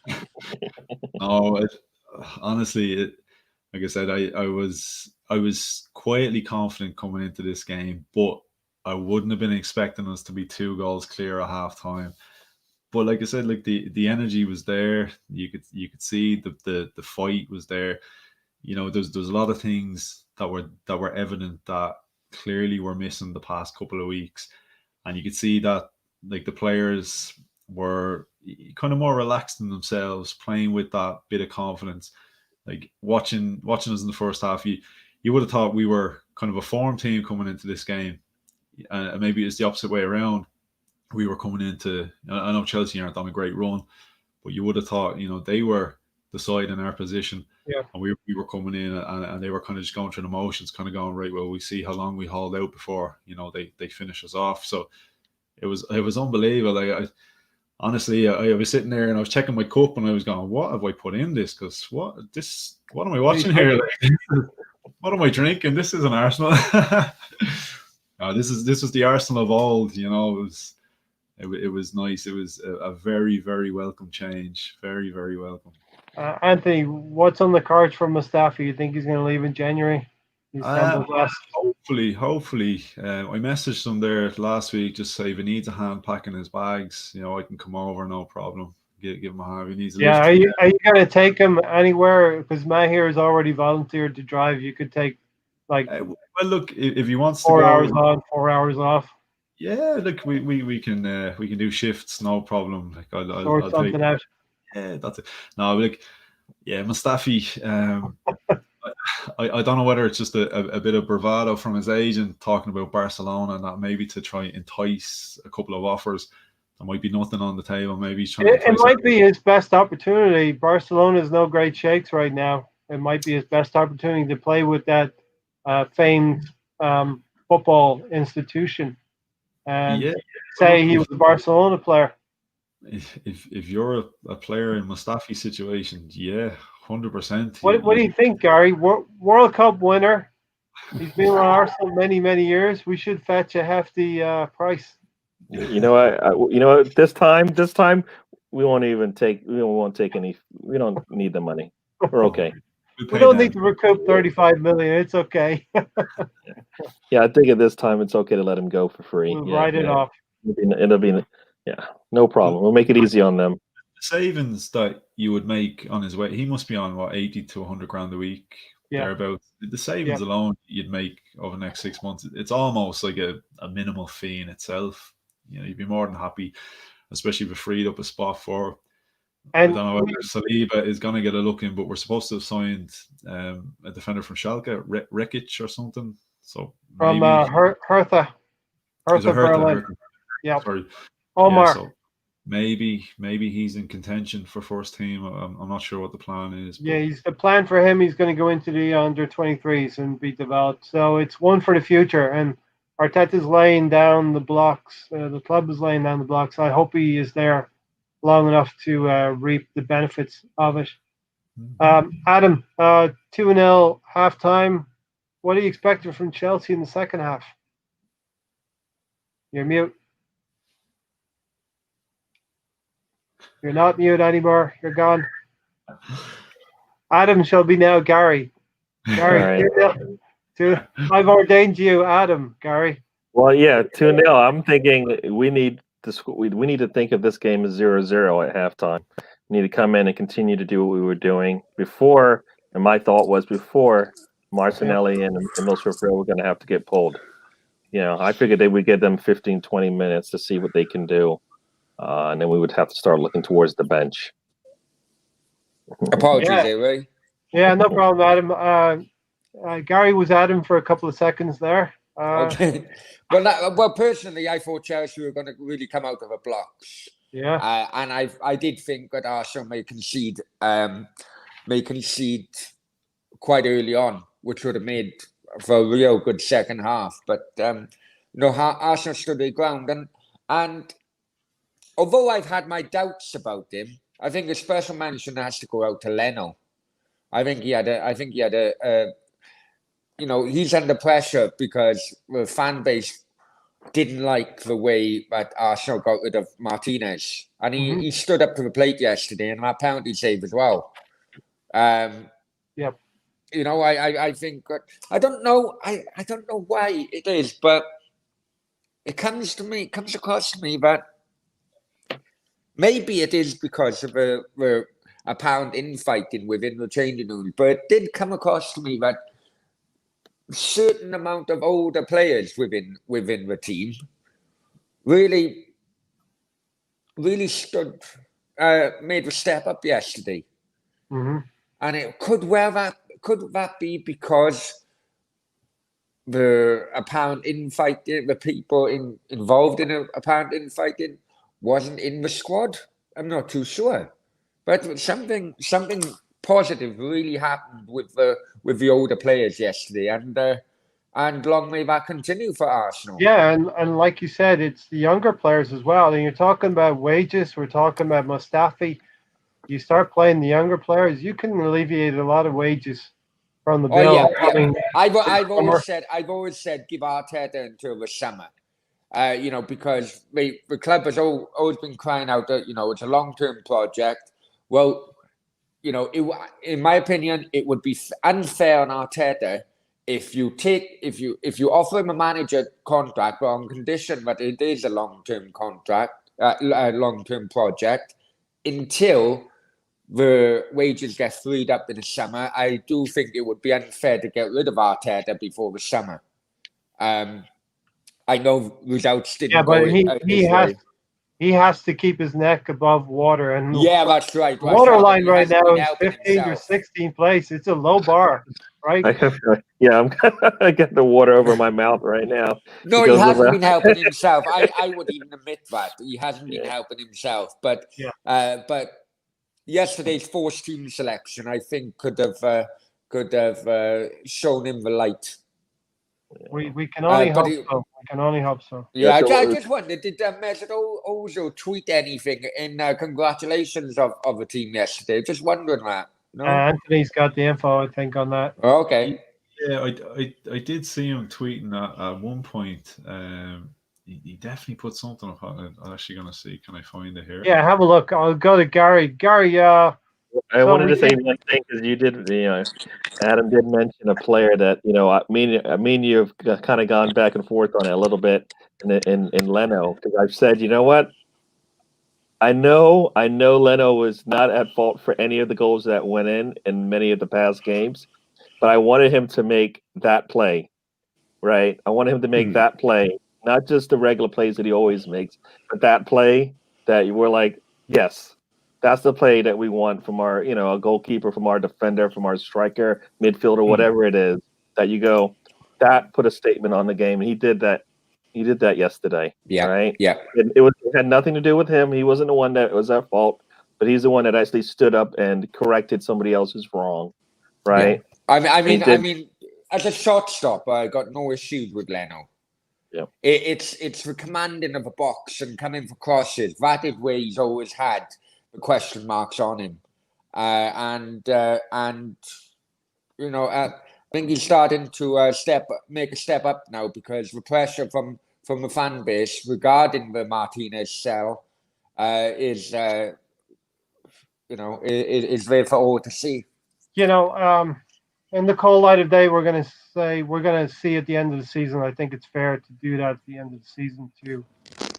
No, honestly, like I said, I was quietly confident coming into this game, but I wouldn't have been expecting us to be 2 goals clear at halftime. But like I said, like the energy was there. You could see the fight was there. There's a lot of things that were evident that clearly were missing the past couple of weeks, and you could see that like the players were kind of more relaxed in themselves, playing with that bit of confidence. Like watching us in the first half, you would have thought we were kind of a form team coming into this game, and maybe it's the opposite way around. We were coming into, I know Chelsea aren't on a great run, but you would have thought they were the side in our position, and we were coming in, and they were kind of just going through the motions, kind of going, right, well, we see how long we hold out before they finish us off. So it was unbelievable. Like honestly, I was sitting there and I was checking my cup and I was going, what have I put in this? Because what am I watching here? What am I drinking? This isn't Arsenal. This was the Arsenal of old. You know, it was nice. It was a very, very welcome change. Very, very welcome. Anthony, what's on the cards for Mustafi? You think he's going to leave in January? He's Hopefully. I messaged him there last week, just say if he needs a hand packing his bags, you know, I can come over, no problem. Give him a hand. He needs a Are you going to take him anywhere? Because Mahir has already volunteered to drive. You could take well, look, if he wants 4 to go, hours on, 4 hours off. Yeah, look, we can do shifts, no problem. Like Sort something out. Yeah, that's it. No, like, yeah, Mustafi. I don't know whether it's just a bit of bravado from his agent talking about Barcelona and that maybe to try and entice a couple of offers. There might be nothing on the table. Maybe he's trying it might be his best opportunity. Barcelona's no great shakes right now. It might be his best opportunity to play with that famed football institution and say he was a Barcelona player. If you're a player in Mustafi's situation, yeah, 100%. What do you think, Gary? World Cup winner. He's been on Arsenal many years. We should fetch a hefty price. You know what? This time we won't take any. We don't need the money. We're okay. We don't need to recoup 35 million. It's okay. Yeah, I think at this time it's okay to let him go for free. We'll write it off. It'll be no problem. We'll make it easy on them. The savings that you would make on his way, he must be on what 80 to 100 grand a week. Thereabouts. The savings alone you'd make over the next 6 months, it's almost like a minimal fee in itself. You know, you'd be more than happy, especially if we freed up a spot for. And I don't know whether Saliba is going to get a look in, but we're supposed to have signed a defender from Schalke, Rekic or something. So from Hertha Berlin. Yeah. Sorry. Omar. Yeah, so maybe he's in contention for first team. I'm not sure what the plan is. Yeah, the plan for him. He's going to go into the under-23s and be developed. So it's one for the future. And Arteta's laying down the blocks. The club is laying down the blocks. I hope he is there long enough to reap the benefits of it. Adam, 2-0 halftime. What are you expecting from Chelsea in the second half? You're mute. You're not mute anymore. You're gone. Adam shall be now Gary. Gary, right. I've ordained you, Adam. Gary. Well, yeah, 2-0. I'm thinking we need to think of this game as 0-0 at halftime. We need to come in and continue to do what we were doing before. And my thought was before Martinelli and Mills-Rivera were going to have to get pulled. You know, I figured they would give them 15, 20 minutes to see what they can do. And then we would have to start looking towards the bench. Apologies, Ray. Yeah, no problem, Adam. Gary was Adam for a couple of seconds there. Okay. Well, personally, I thought Chelsea were going to really come out of the blocks. Yeah. And I did think that Arsenal may concede quite early on, which would have made for a real good second half. But Arsenal stood their ground, and although I've had my doubts about him, I think a special mention has to go out to Leno. I think he had a he's under pressure because the fan base didn't like the way that Arsenal got rid of Martinez. And he stood up to the plate yesterday and that penalty save as well. Yep. You know, I think I don't know why it is, but it comes across to me that maybe it is because of a apparent infighting within the changing room, but it did come across to me that a certain amount of older players within the team really stood, made a step up yesterday. Mm-hmm. And it could that be because the apparent infighting, the people involved in apparent infighting wasn't in the squad? I'm not too sure, but something positive really happened with the older players yesterday, and long may that continue for Arsenal. Yeah, and like you said, it's the younger players as well. And you're talking about wages. We're talking about Mustafi. You start playing the younger players, you can alleviate a lot of wages from the Oh bill. yeah, I mean, I've summer. always said give Arteta until the summer. Because the club has always been crying out that it's a long-term project. Well, in my opinion, it would be unfair on Arteta if you offer him a manager contract, but on condition that it is a long-term contract, a long-term project, until the wages get freed up in the summer. I do think it would be unfair to get rid of Arteta before the summer. I know results Yeah, didn't go but his way. he has to keep his neck above water, and Yeah, that's right. waterline He right hasn't now been is helping 15th or himself. 16th place. It's a low bar, right? Yeah, I got the water over my mouth right now. No, he because of hasn't that. been helping himself. I would even admit that he hasn't been helping himself. But but yesterday's forced team selection, I think, could have shown him the light. We can only but hope so. We can only hope so. Yeah, Yeah, so I just wondered, did Mesut Ozil tweet anything in congratulations of the team yesterday? Just wondering that. No? Anthony's got the info, I think, on that. Okay. Yeah, I did see him tweeting at one point. He definitely put something up. I'm actually going to see. Can I find it here? Yeah, have a look. I'll go to Gary. Gary, I so wanted to we say did- one thing because you did, Adam did mention a player that me and you have kind of gone back and forth on it a little bit in Leno, because I've said, you know what, I know Leno was not at fault for any of the goals that went in many of the past games, but I wanted him to make that play, right? I wanted him to make that play, not just the regular plays that he always makes, but that play that you were like, yes, that's the play that we want from our, a goalkeeper, from our defender, from our striker, midfielder, whatever it is, that you go, that put a statement on the game. And he did that. He did that yesterday. Yeah. Right. Yeah. It had nothing to do with him. He wasn't the one that was at fault, but he's the one that actually stood up and corrected somebody else's wrong. Right. Yeah. I mean, as a shortstop, I got no issues with Leno. Yeah. It's the commanding of a box and coming for crosses. That is where he's always had the question marks on him. I think he's starting to make a step up now, because the pressure from the fan base regarding the Martinez sell is there for all to see. In the cold light of day, we're going to see at the end of the season. I think it's fair to do that at the end of the season, to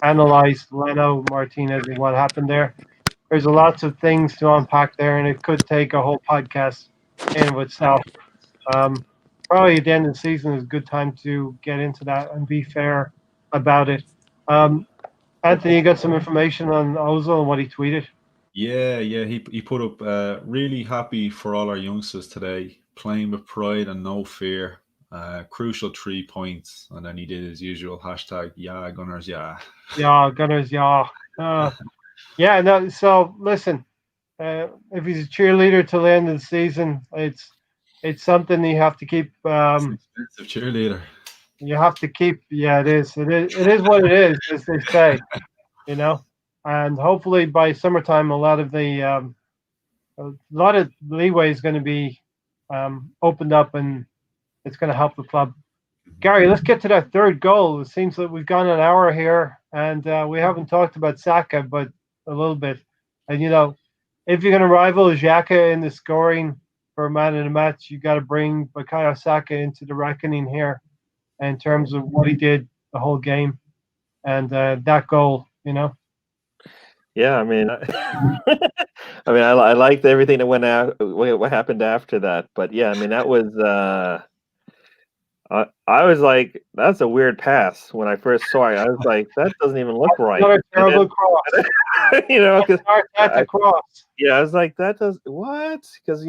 analyze Leno, Martinez, and what happened there. There's lots of things to unpack there, and it could take a whole podcast in of itself. Probably at the end of the season is a good time to get into that and be fair about it. Anthony, you got some information on Ozil and what he tweeted? Yeah. He put up really happy for all our youngsters today, playing with pride and no fear. Crucial 3 points, and then he did his usual hashtag, yeah, Gunners, yeah. Yeah, Gunners, yeah. Yeah, no, so listen, if he's a cheerleader till the end of the season, it's something you have to keep. Expensive cheerleader. You have to keep. Yeah, it is. It is what it is, as they say. And hopefully by summertime, a lot of leeway is going to be opened up, and it's going to help the club. Gary, let's get to that third goal. It seems that we've gone an hour here, and we haven't talked about Saka, but a little bit. And if you're going to rival Xhaka in the scoring for a man in a match, you got to bring Bukayo Saka into the reckoning here, in terms of what he did the whole game, and that goal. Yeah, I mean, I liked everything that went out. What happened after that? But yeah, I mean, that was. I was like, that's a weird pass when I first saw it. I was like, that doesn't even look right. Another terrible cross. Because That's a cross. Yeah, I was like, that does what? Because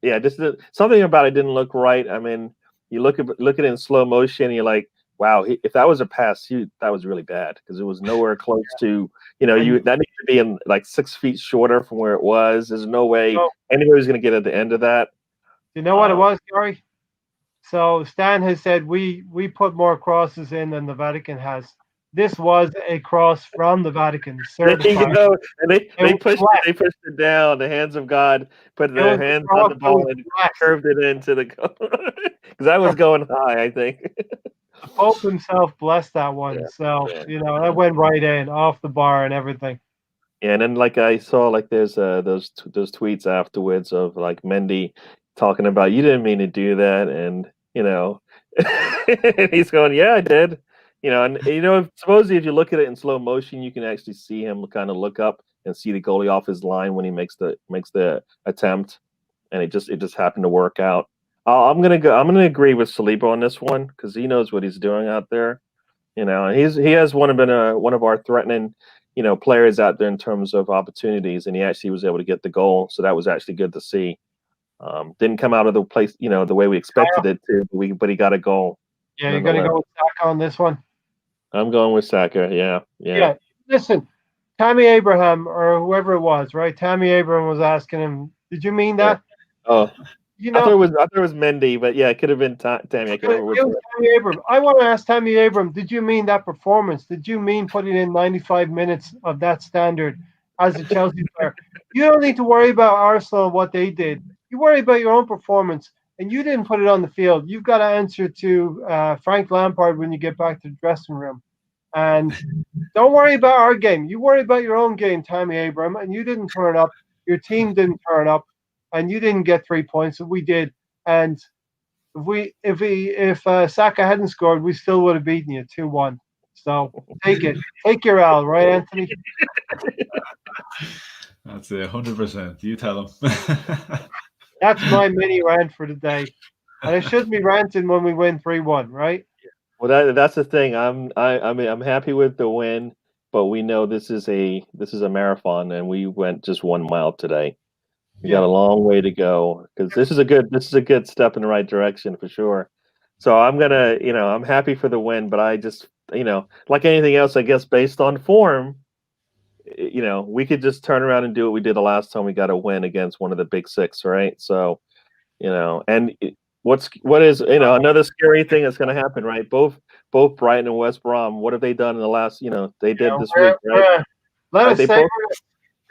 just something about it didn't look right. I mean, you look at it in slow motion, and you're like, wow, if that was a pass, that was really bad, because it was nowhere close to that needed to be in like 6 feet shorter from where it was. There's no way anybody was going to get at the end of that. You know what it was, Gary? So Stan has said we put more crosses in than the Vatican has. this was a cross from the Vatican, There you certified. go. And It they was pushed blessed. they pushed it down. The hands of God put It their was a hands on cross the that ball was and blessed. curved it into the goal. Because that was going high, I think. The Pope himself blessed that one. Yeah, So, yeah, that went right in, off the bar and everything. Yeah, and then like I saw like there's those tweets afterwards of like Mendy talking about you didn't mean to do that, and and he's going, yeah, I did. And supposedly if you look at it in slow motion, you can actually see him kind of look up and see the goalie off his line when he makes the attempt, and it just happened to work out. I'm gonna agree with Saliba on this one because he knows what he's doing out there. And he has been one of our threatening, players out there in terms of opportunities, and he actually was able to get the goal. So that was actually good to see. Didn't come out of the place, the way we expected it to, but he got a goal. Yeah, you're going to go with Saka on this one? I'm going with Saka. Yeah. Listen, Tammy Abraham or whoever it was, right? Tammy Abraham was asking him, "Did you mean that?" Oh, You I thought know, it was Mendy, but yeah, it could have been Tammy. I can't remember which it one. was Tammy Abraham. I want to ask Tammy Abraham, did you mean that performance? Did you mean putting in 95 minutes of that standard as a Chelsea player? You don't need to worry about Arsenal and what they did. You worry about your own performance, and you didn't put it on the field. You've got to answer to Frank Lampard when you get back to the dressing room. And don't worry about our game. You worry about your own game, Tammy Abraham, and you didn't turn up. Your team didn't turn up, and you didn't get 3 points. We did. And if Saka hadn't scored, we still would have beaten you 2-1. So take your L, right, Anthony? That's 100%. You tell him. That's my mini rant for the day, and I shouldn't be ranting when we win 3-1, right? Well, that's the thing. I'm happy with the win, but we know this is a marathon, and we went just 1 mile today. We got a long way to go because this is a good step in the right direction for sure. So I'm happy for the win, but I just, like anything else, I guess based on form, we could just turn around and do what we did the last time we got a win against one of the big six, right? So, what is another scary thing that's going to happen, right? Both Brighton and West Brom. What have they done in the last? They did this week, right? Let us say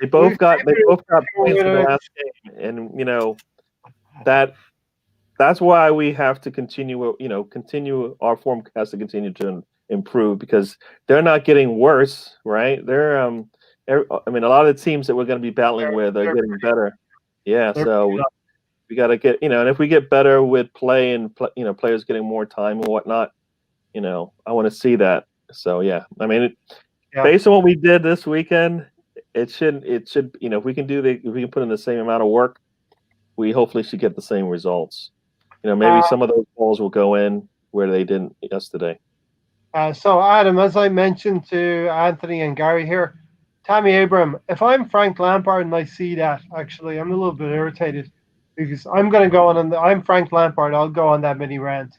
they both got points in the last game, and that's why we have to continue. Continue our form has to continue to improve because they're not getting worse, right? They're a lot of the teams that we're going to be battling with are getting better. Yeah, so we got to get and if we get better with play and players getting more time and whatnot, I want to see that. So yeah, based on what we did this weekend, it should if we can put in the same amount of work, we hopefully should get the same results. Maybe some of those balls will go in where they didn't yesterday. So Adam, as I mentioned to Anthony and Gary here, Tammy Abraham, if I'm Frank Lampard and I see that, actually, I'm a little bit irritated because I'm going to go on I'm Frank Lampard. I'll go on that mini rant.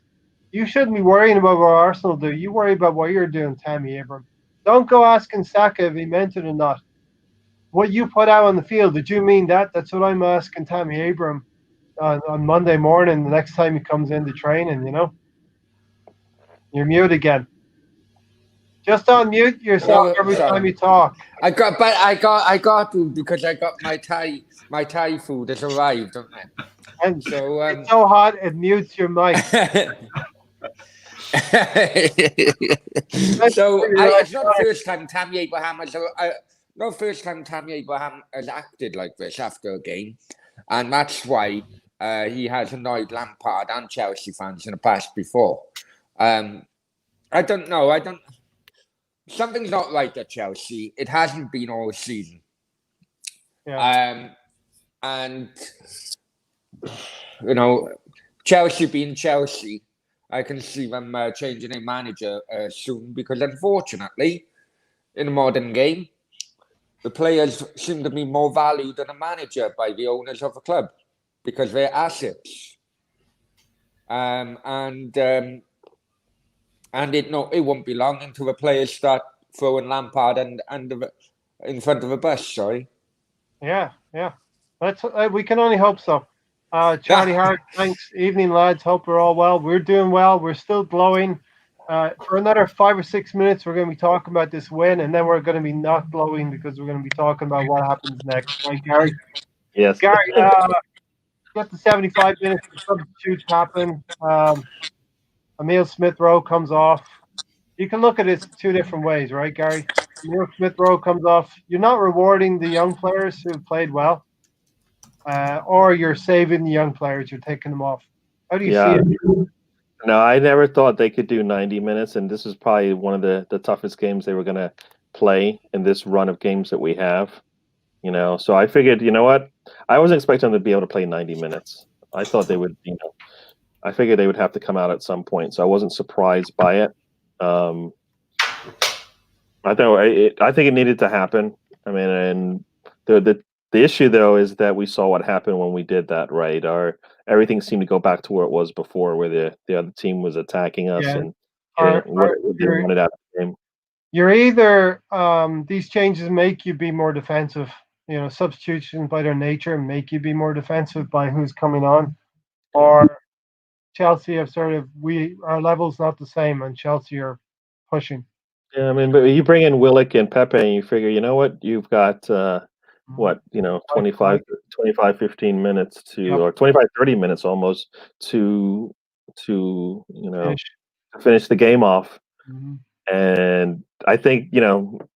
You shouldn't be worrying about what Arsenal do. You worry about what you're doing, Tammy Abraham. Don't go asking Saka if he meant it or not. What you put out on the field, did you mean that? That's what I'm asking Tammy Abraham on Monday morning, the next time he comes into training, You're mute again. Just unmute yourself every time you talk. I got to because I got my Thai food has arrived, don't I? And so it's so hot it mutes your mic. It's not the first time Tammy Abraham has acted like this after a game, and that's why he has annoyed Lampard and Chelsea fans in the past before. I don't know. Something's not right at Chelsea. It hasn't been all season. Yeah. And Chelsea being Chelsea, I can see them changing a manager soon because unfortunately, in the modern game, the players seem to be more valued than a manager by the owners of a club because they're assets. And it won't be long until the players start throwing Lampard and in front of a bus. Sorry. Yeah. We can only hope so. Charlie Hart, thanks. Evening, lads. Hope we're all well. We're doing well. We're still glowing. For another 5 or 6 minutes, we're going to be talking about this win, and then we're going to be not glowing because we're going to be talking about what happens next. Right, Gary? Yes. Gary, get the 75 minutes. The substitutes happen. Emil Smith Rowe comes off. You can look at it two different ways, right, Gary? Emil Smith Rowe comes off. You're not rewarding the young players who played well, or you're saving the young players. You're taking them off. How do you see Yeah. it? No, I never thought they could do 90 minutes, and this is probably one of the toughest games they were going to play in this run of games that we have. So I figured, you know what? I wasn't expecting them to be able to play 90 minutes. I thought they would, I figured they would have to come out at some point, so I wasn't surprised by it. I think it needed to happen. I mean, and the issue though is that we saw what happened when we did that. Right, everything seemed to go back to where it was before, where the other team was attacking us Yeah. and getting what they wanted out of the game. You're either these changes make you be more defensive. Substitutions by their nature make you be more defensive by who's coming on, or Chelsea have sort of our level's not the same, and Chelsea are pushing. Yeah, I mean, but you bring in Willock and Pepe, and you figure, you know what, you've got 25, 15 minutes to, or 25, 30 minutes almost to finish the game off. Mm-hmm. And I think,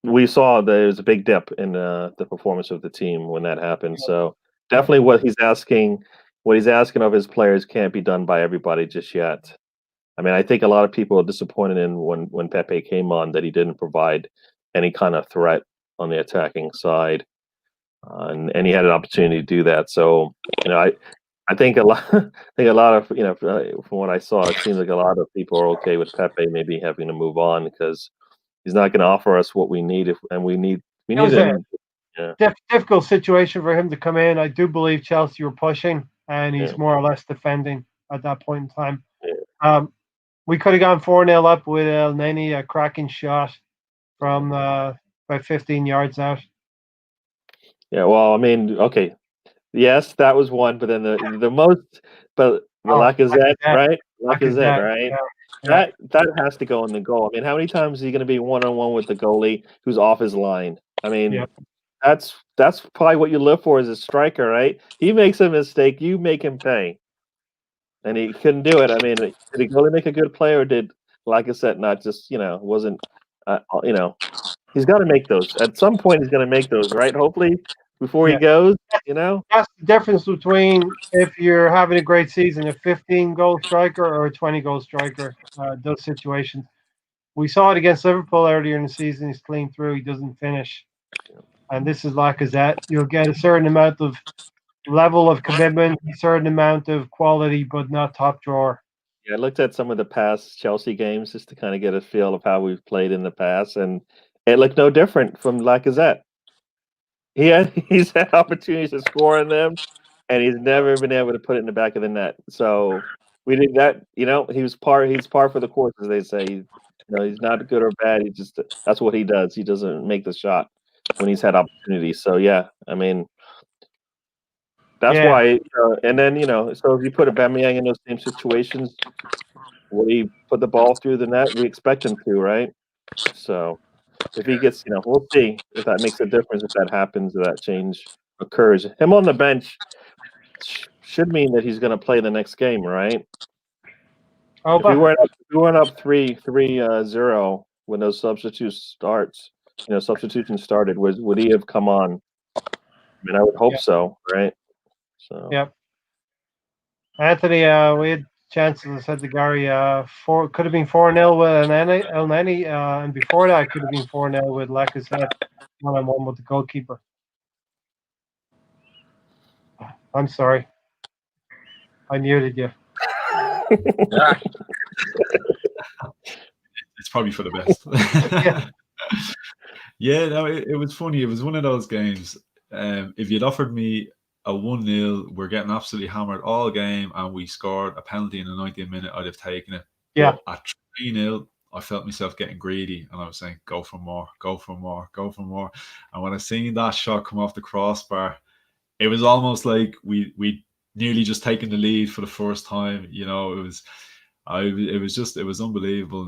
we saw there was a big dip in the performance of the team when that happened. So definitely what he's asking of his players can't be done by everybody just yet. I mean, I think a lot of people are disappointed in when Pepe came on that he didn't provide any kind of threat on the attacking side, and he had an opportunity to do that. So, I think a lot of from what I saw, it seems like a lot of people are okay with Pepe maybe having to move on because he's not going to offer us what we need we need him. Difficult situation for him to come in. I do believe Chelsea were pushing, and he's more or less defending at that point in time. Yeah. We could have gone 4-0 up with El Neni, a cracking shot from about 15 yards out. Yeah, well, I mean, okay. Yes, that was one, but then the Lacazette, right? Lacazette, right? Yeah. That has to go in the goal. I mean, how many times is he going to be one-on-one with the goalie who's off his line? I mean, that's probably what you live for as a striker, right? He makes a mistake, you make him pay. And he couldn't do it. I mean, did he really make a good play, or did Lacazette not just, wasn't, he's got to make those. At some point, he's going to make those, right? Hopefully, before he goes, That's the difference between if you're having a great season, a 15-goal striker or a 20-goal striker. Those situations. We saw it against Liverpool earlier in the season. He's clean through. He doesn't finish. And this is Lacazette. You'll get a certain amount of level of commitment, a certain amount of quality, but not top drawer. Yeah, I looked at some of the past Chelsea games just to kind of get a feel of how we've played in the past, and it looked no different from Lacazette. He's had opportunities to score in them, and he's never been able to put it in the back of the net. So we did that. He's par for the course, as they say. He's not good or bad. He just that's what he does. He doesn't make the shot when he's had opportunities. So yeah, I mean. That's why, and then so if you put Aubameyang in those same situations, will he put the ball through the net? We expect him to, right? So if he gets, we'll see if that makes a difference. If that happens, if that change occurs, him on the bench should mean that he's going to play the next game, right? If we weren't up 3-0 when those substitution started, would he have come on? I mean, I would hope so, right? So. Yep. Anthony, we had chances. I said to Gary, could have been 4-0 with El Neni, and before that, could have been 4-0 with Lacazette, 1-on-1 with the goalkeeper. I'm sorry, I muted you. It's probably for the best. Yeah, no, it was funny. It was one of those games. If you'd offered me a 1-0, we're getting absolutely hammered all game, and we scored a penalty in the 90th minute, I'd have taken it. Yeah. But at 3-0, I felt myself getting greedy, and I was saying, go for more, go for more, go for more. And when I seen that shot come off the crossbar, it was almost like we nearly just taken the lead for the first time. It was It was unbelievable.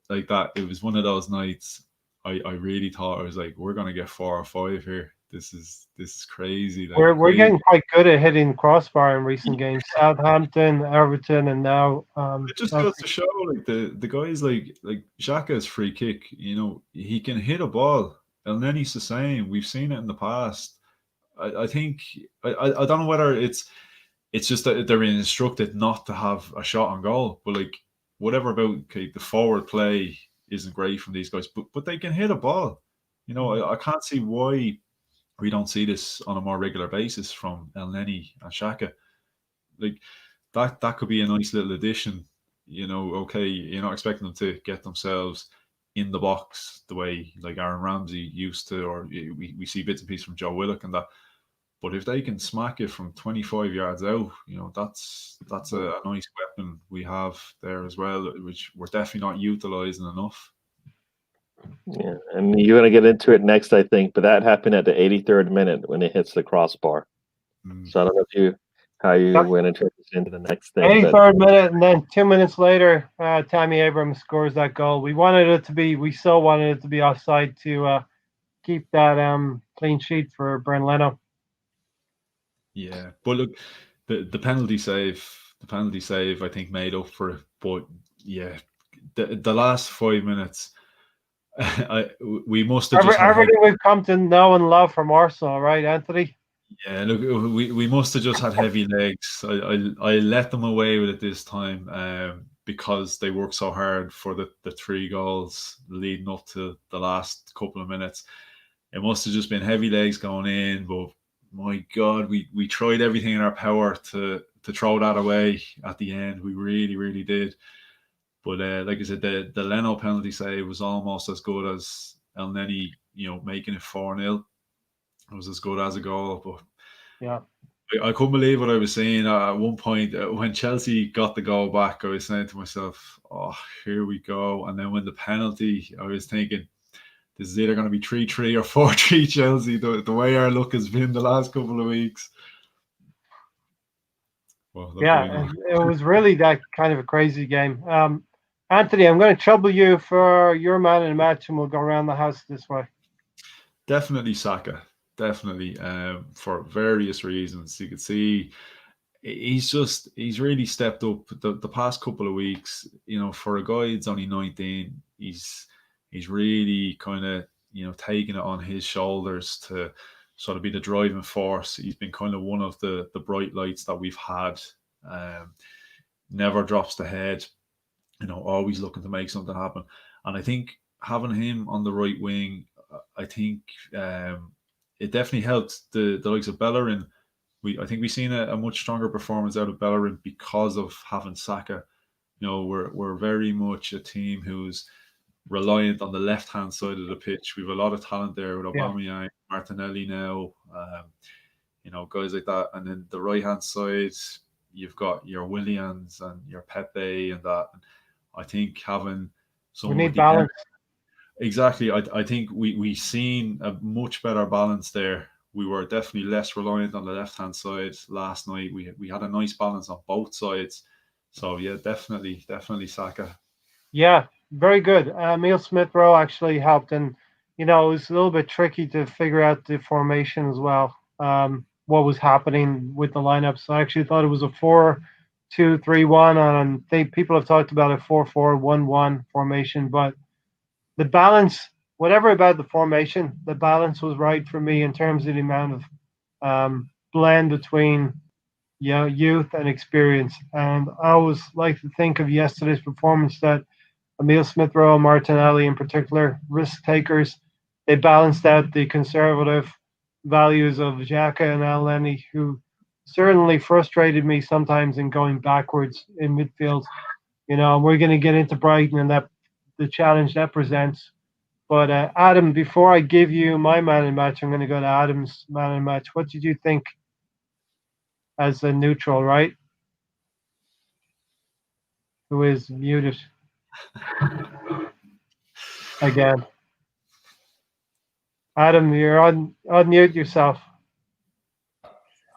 Like that. It was one of those nights. I really thought, I was like, we're gonna get 4 or 5 here. This is crazy. Like We're crazy. getting quite good at hitting the crossbar in recent games. Southampton, Everton, and now It just goes to show, like the guys like Xhaka's free kick. He can hit a ball, and then he's the same. We've seen it in the past. I think I don't know whether it's just that they're instructed not to have a shot on goal, but like whatever about the forward play isn't great from these guys, but they can hit a ball. I can't see why we don't see this on a more regular basis from El Neni and Xhaka. Like that could be a nice little addition. Okay, you're not expecting them to get themselves in the box the way like Aaron Ramsey used to, or we see bits and pieces from Joe Willock and that. But if they can smack it from 25 yards out, that's a nice weapon we have there as well, which we're definitely not utilising enough. Yeah, and you're going to get into it next, I think, but that happened at the 83rd minute when it hits the crossbar. So I don't know how you went into the next thing. 83rd minute, and then 2 minutes later, Tammy Abrams scores that goal. We so wanted it to be offside to keep that clean sheet for Brent Leno. Yeah, but look, the penalty save, I think made up for it. But yeah, the last 5 minutes, we must have just everything we've come to know and love from Arsenal, right, Anthony? Yeah, look, we must have just had heavy legs. I let them away with it this time because they worked so hard for the 3 goals leading up to the last couple of minutes. It must have just been heavy legs going in, but my God, we tried everything in our power to throw that away at the end. We really, really did. But like I said, the Leno penalty save was almost as good as El Neni, making it 4-0. It was as good as a goal. But yeah, I couldn't believe what I was seeing at one point. When Chelsea got the goal back, I was saying to myself, oh, here we go. And then when the penalty, I was thinking, this is either going to be 3-3 or 4-3 Chelsea, the way our luck has been the last couple of weeks. Well, yeah, it was really that kind of a crazy game. Anthony, I'm going to trouble you for your man in the match, and we'll go around the house this way. Definitely Saka. Definitely, for various reasons. You could see he's really stepped up the past couple of weeks. For a guy that's only 19, he's really kind of taking it on his shoulders to sort of be the driving force. He's been kind of one of the bright lights that we've had. Never drops the head. Always looking to make something happen. And I think having him on the right wing, I think it definitely helped the likes of Bellerin. I think we've seen a much stronger performance out of Bellerin because of having Saka. We're very much a team who's reliant on the left-hand side of the pitch. We have a lot of talent there with Aubameyang, Martinelli now, guys like that. And then the right-hand side, you've got your Williams and your Pepe and that. And I think having we need balance. Exactly. I think we seen a much better balance there. We were definitely less reliant on the left-hand side last night. We had a nice balance on both sides. So, yeah, definitely Saka. Yeah, very good. Emile Smith-Rowe actually helped. And, it was a little bit tricky to figure out the formation as well, what was happening with the lineup. So I actually thought it was a 4-2-3-1. And I think people have talked about a 4-4-1-1 formation. But the balance, whatever about the formation, the balance was right for me in terms of the amount of blend between youth and experience. And I always like to think of yesterday's performance that Emile Smith-Rowe, Martinelli in particular, risk takers, they balanced out the conservative values of Xhaka and El Neni, who certainly frustrated me sometimes in going backwards in midfield. We're going to get into Brighton and the challenge that presents. But Adam, before I give you my man in match, I'm going to go to Adam's man in match. What did you think as a neutral, right? Who is muted again? Adam, you're unmute yourself.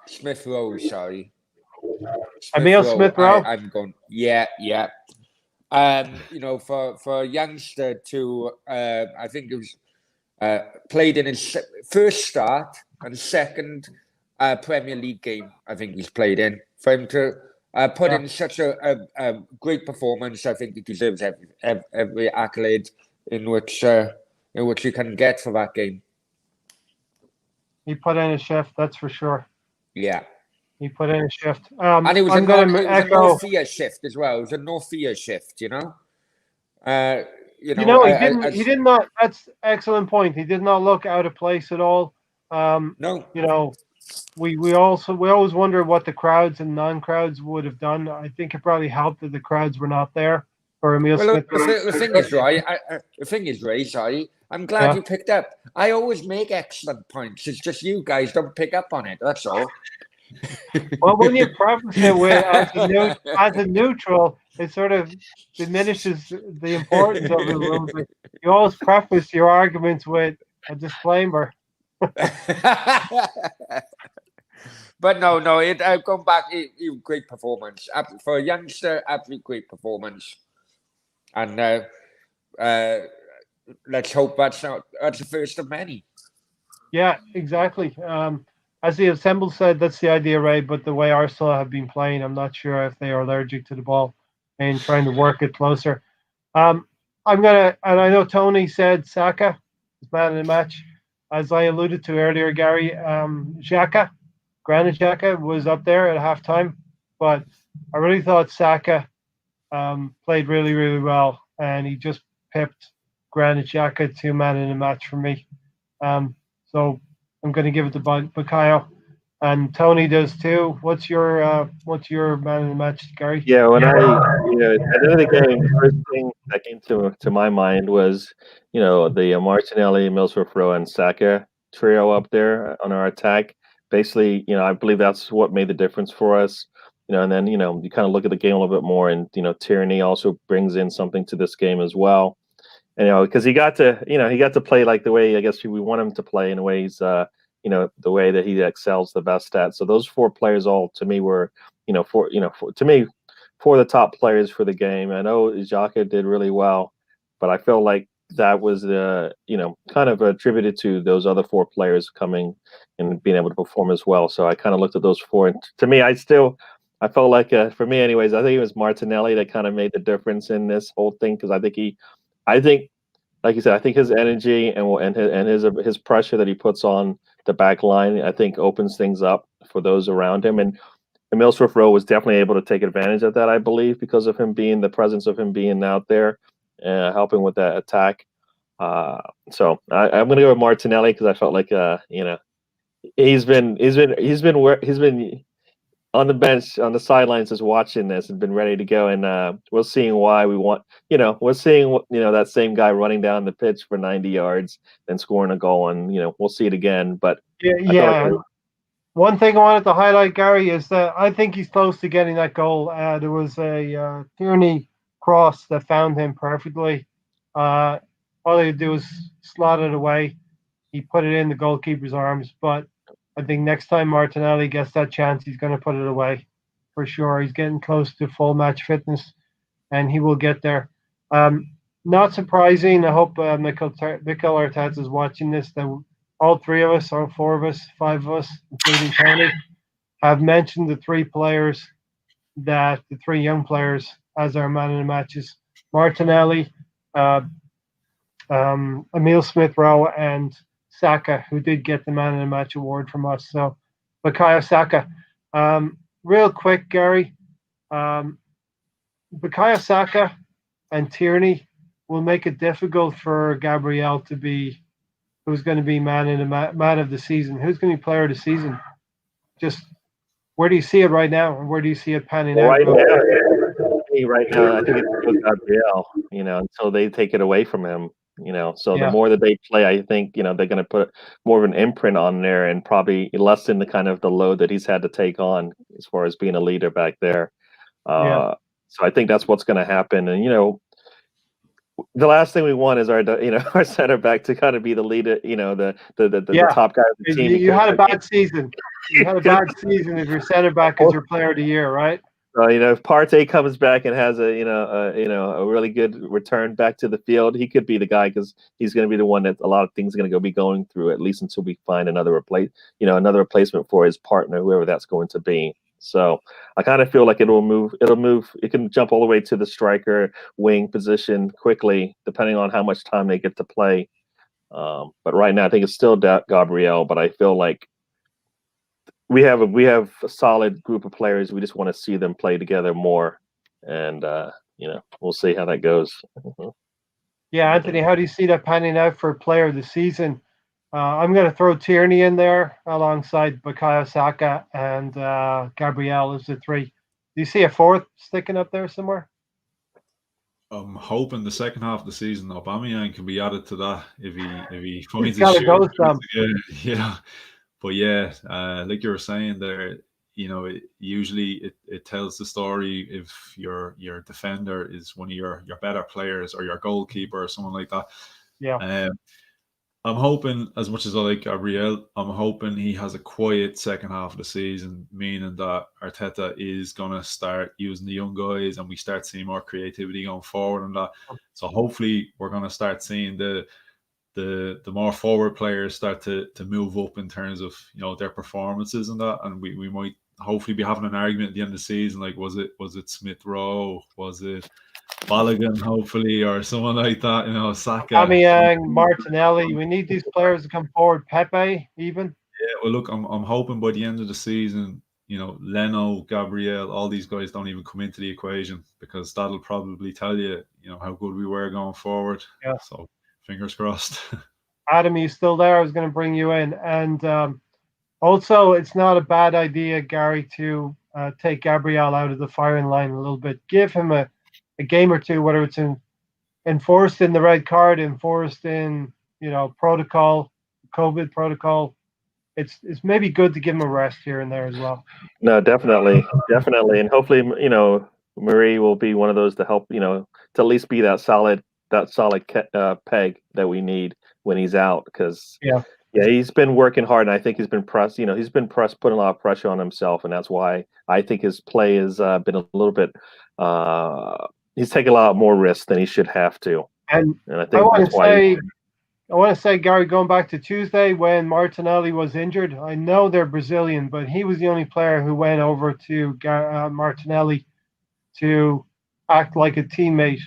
Smith-Rowe, sorry. Emil Smith-Rowe? I'm going, yeah. For a youngster to, I think it was played in his first start and second Premier League game, I think he's played in. For him to put in such a great performance, I think he deserves every accolade in which he can get for that game. He put in a shift, that's for sure. Yeah. He put in a shift. And it was I'm going to a echo. no fear shift as well. It was a no fear shift, He did not. That's excellent point. He did not look out of place at all. No. We always wonder what the crowds and non-crowds would have done. I think it probably helped that the crowds were not there for Emil Smith. The thing is, Ray, sorry, I'm glad you picked up. I always make excellent points. It's just you guys don't pick up on it. That's all. Well, when you preface it with as a neutral, it sort of diminishes the importance of the rules. You always preface your arguments with a disclaimer. But no, I've gone back. Great performance for a youngster. Absolutely great performance, and let's hope that's the first of many. Yeah, exactly. As the Assemble said, that's the idea, Ray. But the way Arsenal have been playing, I'm not sure if they are allergic to the ball and trying to work it closer. And I know Tony said Saka is man of the match. As I alluded to earlier, Gary, Granit Xhaka was up there at halftime, but I really thought Saka played really, really well, and he just pipped Granit Xhaka to man of the match for me. So I'm going to give it to Bukayo, and Tony does too. What's your man of the match, Gary? Yeah, at the end of the game, the first thing that came to my mind was, the Martinelli, Smith-Rowe, and Saka trio up there on our attack. Basically, I believe that's what made the difference for us. And then you kind of look at the game a little bit more, and Tierney also brings in something to this game as well. And because he got to play like the way I guess we want him to play, in a way he's the way that he excels the best at. So those four players all to me were four of the top players for the game. I know Xhaka did really well, but I feel like that was kind of attributed to those other four players coming and being able to perform as well. So I kind of looked at those four, and to me, I felt like for me anyways, I think it was Martinelli that kind of made the difference in this whole thing, because I think like you said, I think his energy and his pressure that he puts on the back line, I think opens things up for those around him. And Emil Smith-Rowe was definitely able to take advantage of that, I believe, because of the presence of him being out there, helping with that attack. So I'm going to go with Martinelli, because I felt like he's been on the bench, on the sidelines, just watching this and been ready to go. And we're seeing why we're seeing that same guy running down the pitch for 90 yards and scoring a goal, and we'll see it again. But yeah. One thing I wanted to highlight, Gary, is that I think he's close to getting that goal. There was a Tierney cross that found him perfectly. All he had to do was slot it away. He put it in the goalkeeper's arms. But I think next time Martinelli gets that chance, he's going to put it away for sure. He's getting close to full match fitness, and he will get there. Not surprising. I hope Mikel Arteta is watching this, that all three of us, or four of us, five of us, including Tony, have mentioned the three young players as our man of the matches: Martinelli, Emil Smith-Rowe, and Saka, who did get the man of the match award from us. So, Bukayo Saka. Real quick, Gary. Bukayo Saka and Tierney will make it difficult for Gabriel to be who's going to be man of the season. Who's going to be player of the season? Just where do you see it right now, and where do you see it panning out? Right now, I think it's Gabriel. Until they take it away from him. The more that they play, I think they're going to put more of an imprint on there, and probably lessen the kind of the load that he's had to take on as far as being a leader back there. So I think that's what's going to happen. And the last thing we want is our our center back to kind of be the leader, the top guy of the team. You had a bad season. You had a bad season if your center back is your player of the year, right? If Partey comes back and has a really good return back to the field, he could be the guy because he's going to be the one that a lot of things are going to be going through at least until we find another replacement for his partner, whoever that's going to be. So I kind of feel like it'll move. It can jump all the way to the striker wing position quickly, depending on how much time they get to play. But right now, I think it's still Gabriel. But I feel like we have a solid group of players. We just want to see them play together more, and we'll see how that goes. Yeah, Anthony, how do you see that panning out for player of the season? I'm going to throw Tierney in there alongside Bukayo Saka and Gabriel as the three. Do you see a fourth sticking up there somewhere? I'm hoping the second half of the season, Aubameyang can be added to that if he finds He's his got to go shoes. Yeah. But yeah, like you were saying there, usually it tells the story if your defender is one of your better players or your goalkeeper or someone like that. Yeah. I'm hoping, as much as I like Gabriel, I'm hoping he has a quiet second half of the season, meaning that Arteta is going to start using the young guys and we start seeing more creativity going forward and that. So hopefully we're going to start seeing the more forward players start to move up in terms of their performances and that, and we might hopefully be having an argument at the end of the season, like was it Smith Rowe, was it Balogun, hopefully, or someone like that, Saka, Aubameyang, Martinelli. We need these players to come forward. Pepe, even. Yeah, well, look, I'm hoping by the end of the season, Leno, Gabriel, all these guys don't even come into the equation, because that'll probably tell you, how good we were going forward. Yeah. So fingers crossed. Adam, you still there? I was going to bring you in. And also, it's not a bad idea, Gary, to take Gabriel out of the firing line a little bit. Give him a game or two, whether it's enforced in the red card, enforced in, protocol, COVID protocol. It's maybe good to give him a rest here and there as well. No, definitely. And hopefully, Marie will be one of those to help, to at least be that solid peg that we need when he's out, because he's been working hard, and I think he's been putting a lot of pressure on himself, and that's why I think his play has been a little bit. He's taking a lot more risks than he should have to, and I think I want to say, Gary, going back to Tuesday when Martinelli was injured, I know they're Brazilian, but he was the only player who went over to Martinelli to act like a teammate.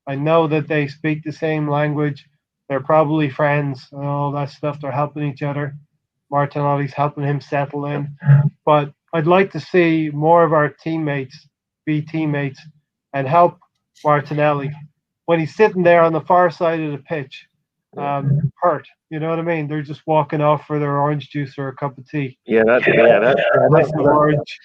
I know that they speak the same language. They're probably friends and all that stuff. They're helping each other. Martinelli's helping him settle in. But I'd like to see more of our teammates be teammates and help Martinelli when he's sitting there on the far side of the pitch, hurt. You know what I mean? They're just walking off for their orange juice or a cup of tea. That's orange.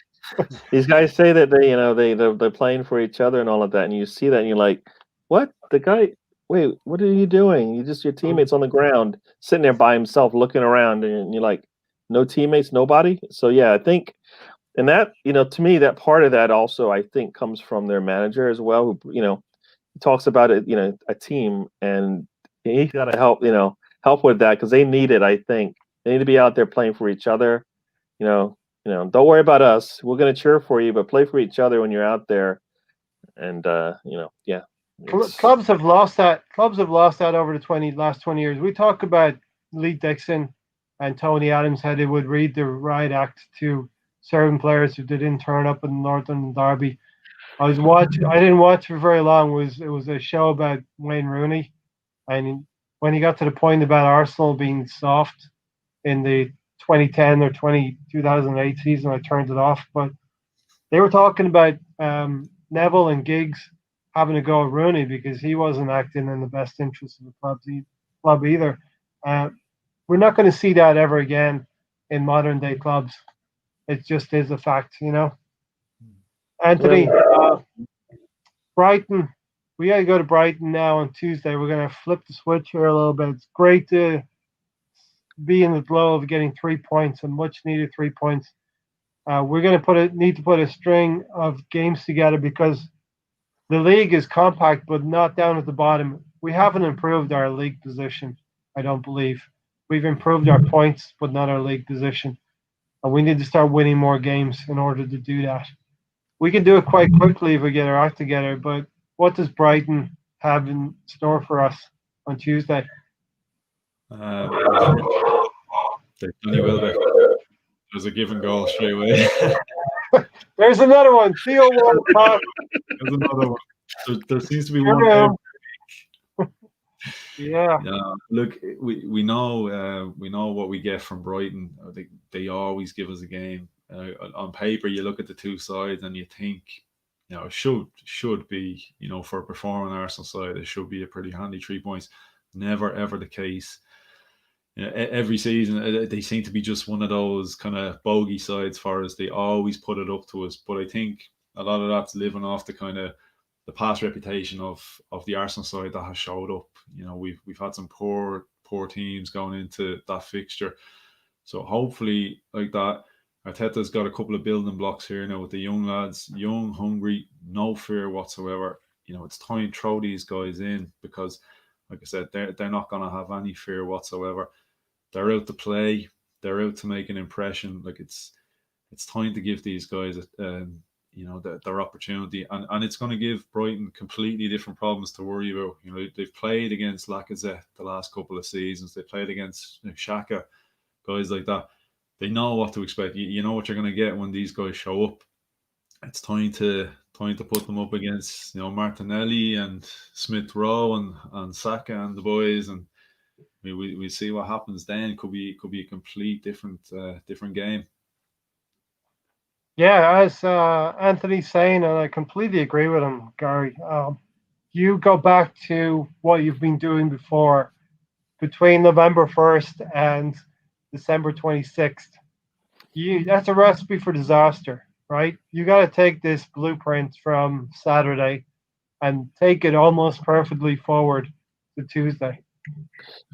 These guys say that they're playing for each other and all of that, and you see that and you're like, what? The guy? Wait, what are you doing? Your teammates on the ground, sitting there by himself, looking around, and you're like, no teammates, nobody. So yeah, I think, and that to me, that part of that also I think comes from their manager as well. Who he talks about it, a team, and he's got to help with that, because they need it. I think they need to be out there playing for each other. Don't worry about us. We're going to cheer for you, but play for each other when you're out there. And Clubs have lost that. Clubs have lost that over the last 20 years. We talk about Lee Dixon and Tony Adams, how they would read the riot act to certain players who didn't turn up in the Northern Derby. I didn't watch for very long. It was a show about Wayne Rooney, and when he got to the point about Arsenal being soft in the 2010 or 2008 season, I turned it off. But they were talking about Neville and Giggs having to go at Rooney because he wasn't acting in the best interest of the club either. We're not going to see that ever again in modern day clubs. It just is a fact, Anthony, Brighton. We got to go to Brighton now on Tuesday. We're going to flip the switch here a little bit. It's great to be in the glow of getting 3 points, and much needed 3 points. We're going to need to put a string of games together because the league is compact, but not down at the bottom. We haven't improved our league position, I don't believe. We've improved our points, but not our league position. And we need to start winning more games in order to do that. We can do it quite quickly if we get our act together. But what does Brighton have in store for us on Tuesday? Unfortunately, Danny Welbeck was a given goal straight away. There's another one. Theo Walcott. There's another one. There seems to be one every. Yeah. Look, we know what we get from Brighton. They always give us a game. On paper, you look at the two sides and you think, it should be, for a performing Arsenal side, it should be a pretty handy 3 points. Never ever the case. Every season they seem to be just one of those kind of bogey sides for us. They always put it up to us, but I think a lot of that's living off the kind of the past reputation of the Arsenal side that has showed up. We've had some poor teams going into that fixture, so hopefully, like that, Arteta's got a couple of building blocks here now with the young lads, young, hungry, no fear whatsoever. It's time to throw these guys in because, like I said, they're not going to have any fear whatsoever. They're out to play. They're out to make an impression. Like it's time to give these guys, their opportunity, and it's going to give Brighton completely different problems to worry about. They've played against Lacazette the last couple of seasons. They played against Xhaka, guys like that. They know what to expect. You know what you're going to get when these guys show up. It's time to put them up against Martinelli and Smith Rowe and Saka and the boys, and we see what happens then. Could be a complete different game. Yeah, as Anthony's saying, and I completely agree with him, Gary. You go back to what you've been doing before, between November 1st and December 26th. That's a recipe for disaster, right? You got to take this blueprint from Saturday and take it almost perfectly forward to Tuesday.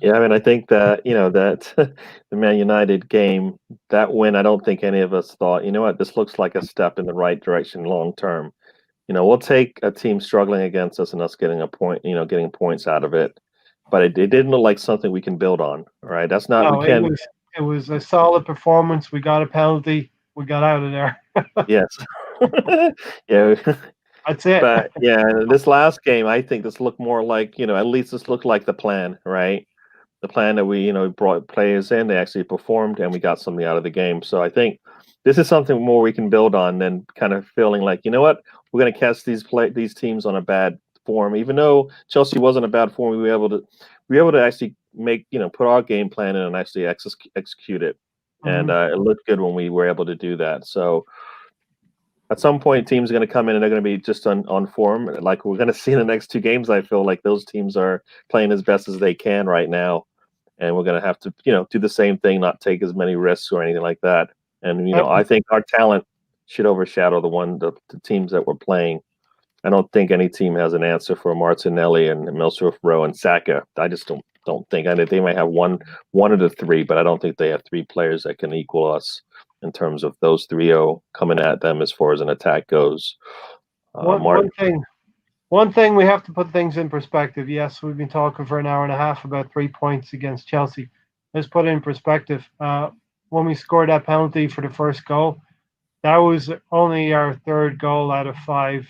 Yeah, I mean, I think that that the Man United game, that win, I don't think any of us thought, this looks like a step in the right direction long term. We'll take a team struggling against us and us getting a point, getting points out of it, but it didn't look like something we can build on. Right? That's not. No, we can. It was a solid performance. We got a penalty. We got out of there. Yes. Yeah. That's it. But yeah, this last game, I think this looked more like, at least this looked like the plan, right? The plan that we, brought players in, they actually performed, and we got something out of the game. So I think this is something more we can build on than kind of feeling like, what, we're going to catch these teams on a bad form. Even though Chelsea wasn't a bad form, we were able to actually make, put our game plan in and actually execute it. And it looked good when we were able to do that. So at some point, teams are going to come in and they're going to be just on form. Like we're going to see in the next two games, I feel like those teams are playing as best as they can right now. And we're going to have to, do the same thing, not take as many risks or anything like that. And, I think our talent should overshadow the teams that we're playing. I don't think any team has an answer for Martinelli and Milsroof Rowe and Saka. I just don't think. I mean, they might have one of the three, but I don't think they have three players that can equal us in terms of those 3-0 coming at them as far as an attack goes. One thing we have to put things in perspective. Yes, we've been talking for an hour and a half about 3 points against Chelsea. Let's put it in perspective. When we scored that penalty for the first goal, that was only our third goal out of 5.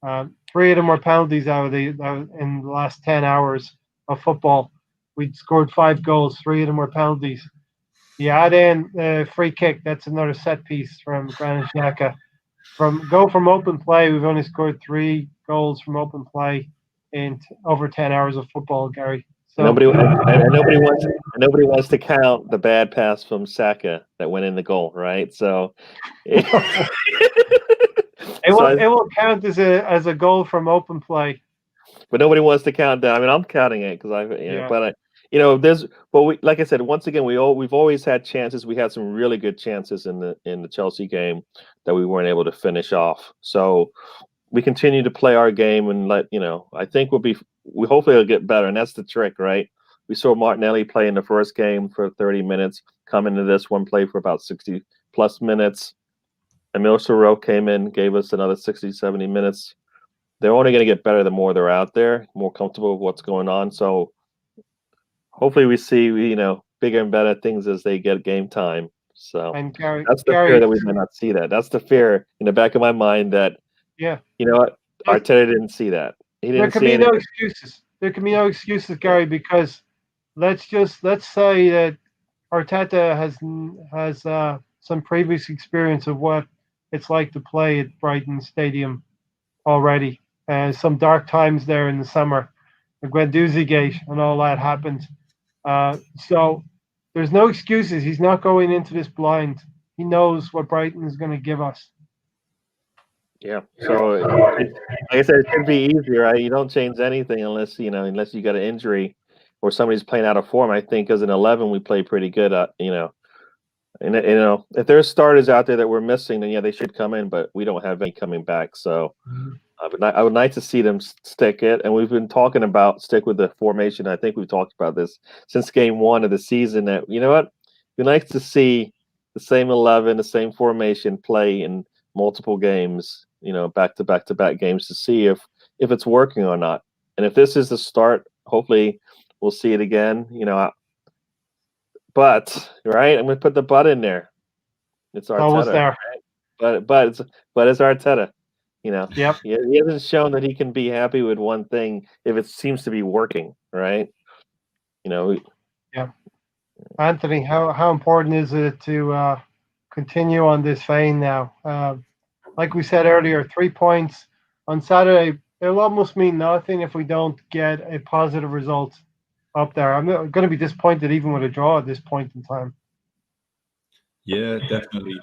3 of them were penalties in the last 10 hours of football. We'd scored 5 goals. 3 of them were penalties. You add in a free kick, that's another set piece from Granit Xhaka. From open play, we've only scored 3 goals from open play in over 10 hours of football, Gary. So nobody wants to count the bad pass from Saka that went in the goal, right? So it will count as a goal from open play. But nobody wants to count down. I mean, I'm counting it because like I said, once again, we've always had chances. We had some really good chances in the Chelsea game that we weren't able to finish off. So we continue to play our game and I think we hopefully it'll get better. And that's the trick, right? We saw Martinelli play in the first game for 30 minutes, come into this one, play for about 60 plus minutes. Emil Rowe came in, gave us another 60, 70 minutes. They're only going to get better the more they're out there, more comfortable with what's going on. So hopefully we see, bigger and better things as they get game time. So And Gary, that's the fear that we might not see that. That's the fear in the back of my mind that, yeah, you know what, Arteta didn't see that. He there didn't can see be no anything. excuses. There can be no excuses, Gary, because let's say that Arteta has some previous experience of what it's like to play at Brighton Stadium already. Some dark times there in the summer, the Guendouzi Gate and all that happened. So there's no excuses. He's not going into this blind. He knows what Brighton is going to give us. Yeah. So, like I said, it should be easy, right? You don't change anything unless you got an injury or somebody's playing out of form. I think as an 11, we play pretty good. And if there's starters out there that we're missing, then yeah, they should come in. But we don't have any coming back, so I would like to see them stick it. And we've been talking about stick with the formation. I think we've talked about this since game 1 of the season. That you know what, we like to see the same 11, the same formation play in multiple games. Back to back to back games to see if it's working or not. And if this is the start, hopefully we'll see it again. But right, I'm gonna put the but in there. It's Almost Arteta, there. right? But it's Arteta. Yep. He hasn't shown that he can be happy with one thing if it seems to be working, right? Yeah. Anthony, how important is it to continue on this vein now? Like we said earlier, 3 points on Saturday, it'll almost mean nothing if we don't get a positive result up there. I'm going to be disappointed even with a draw at this point in time. Yeah, definitely.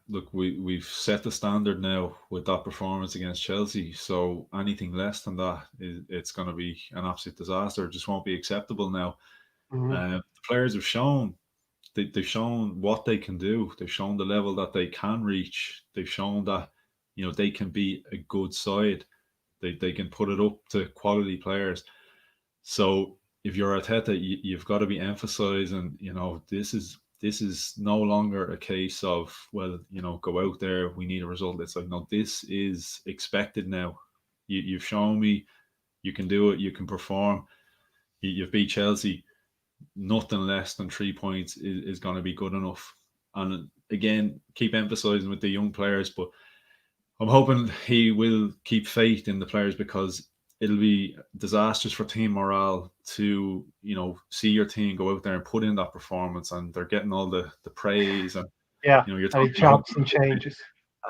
Look, we've set the standard now with that performance against Chelsea. So anything less than that, it's going to be an absolute disaster. It just won't be acceptable now. The players have shown they've shown what they can do. They've shown the level that they can reach. They've shown that they can be a good side. They can put it up to quality players. So if you're Arteta, you've got to be emphasizing, this is no longer a case of, well, go out there, we need a result. It's like, no, this is expected now. You've shown me you can do it, you can perform. You've beat Chelsea. Nothing less than 3 points is going to be good enough. And again, keep emphasizing with the young players, but I'm hoping he will keep faith in the players, because it'll be disastrous for team morale to, see your team go out there and put in that performance, and they're getting all the praise and you're talking chops and changes.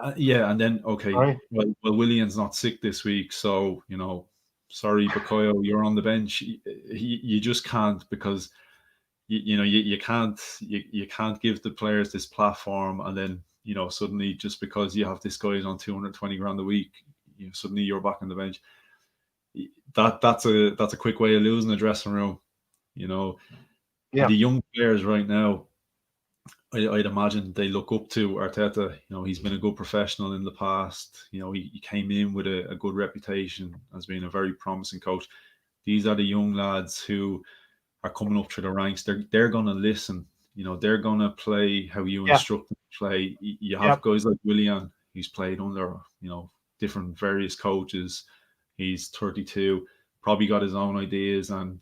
And then okay, well, Willian's not sick this week, so sorry, Bukayo, you're on the bench. You just can't, because you can't give the players this platform, and then suddenly, just because you have this guy's on 220 grand a week, suddenly you're back on the bench. That's a quick way of losing the dressing room. The young players right now, I'd imagine they look up to Arteta. He's been a good professional in the past. He came in with a good reputation as being a very promising coach. These are the young lads who are coming up through the ranks. They're going to listen. They're going to play how you instruct them to play. You have guys like Willian, who's played under different various coaches. He's 32, probably got his own ideas, and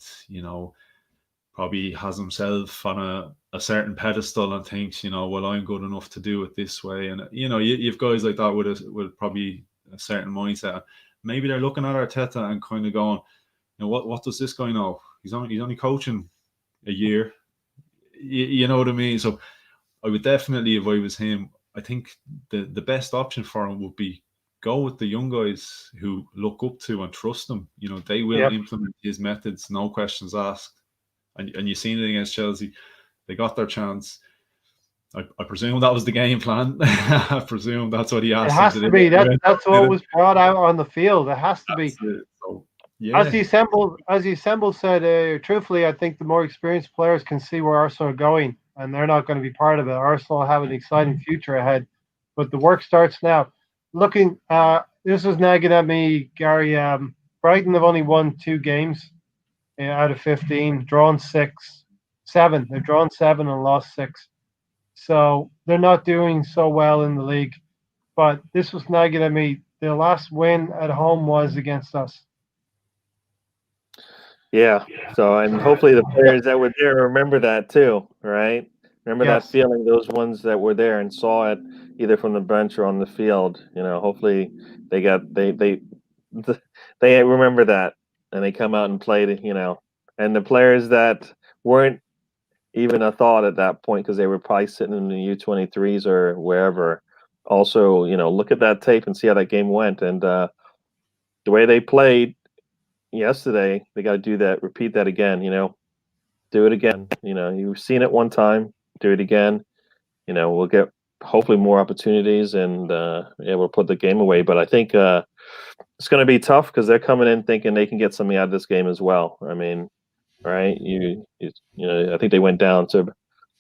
probably has himself on a certain pedestal and thinks, well, I'm good enough to do it this way. And you've guys like that with probably a certain mindset. Maybe they're looking at Arteta and kind of going, what does this guy know? He's only coaching a year. You know what I mean? So I would definitely, if I was him, I think the best option for him would be go with the young guys who look up to and trust him. They will implement his methods, no questions asked. And you've seen it against Chelsea. They got their chance. I presume that was the game plan. I presume that's what he asked. It has to be. That's what was brought out on the field. It has to be. So, yeah. As the assemble said, truthfully, I think the more experienced players can see where Arsenal are going, and they're not going to be part of it. Arsenal have an exciting future ahead, but the work starts now. Looking, this was nagging at me, Gary. Brighton have only won 2 games out of 15, drawn 7. They've drawn 7 and lost 6. So they're not doing so well in the league. But this was nagging at me. Their last win at home was against us. Yeah. So, and hopefully the players that were there remember that too, right? Remember Yes. that feeling? Those ones that were there and saw it either from the bench or on the field. Hopefully they they remember that and they come out and played. And the players that weren't even a thought at that point because they were probably sitting in the U23s or wherever. Also, look at that tape and see how that game went. And the way they played yesterday, they got to do that, repeat that again. Do it again. You've seen it one time, do it again. We'll get hopefully more opportunities and able to put the game away. But I think it's going to be tough because they're coming in thinking they can get something out of this game as well. I mean, right? I think they went down to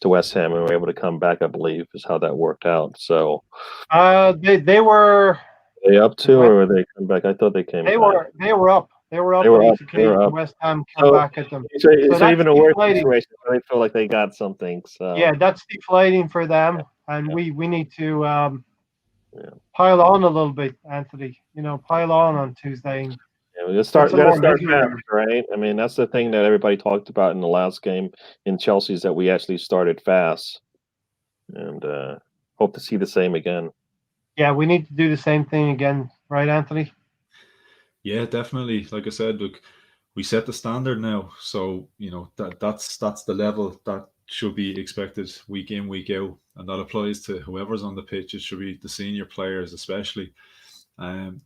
West Ham and were able to come back. I believe is how that worked out. So, they were. Are they up to, or were they come back? I thought they came. They were up. They were up They were on up, each they were occasion. up. West Ham came back at them. So that's even a worse deflating. situation. They feel like they got something. So Yeah, that's deflating for them, and we need to pile on a little bit, Anthony. Pile on Tuesday. Yeah, we gotta start fast, right? I mean, that's the thing that everybody talked about in the last game in Chelsea is that we actually started fast, and hope to see the same again. Yeah, we need to do the same thing again, right, Anthony? Yeah, definitely. Like I said, look, we set the standard now, so that's the level that should be expected week in, week out, and that applies to whoever's on the pitch. It should be the senior players, especially. I'm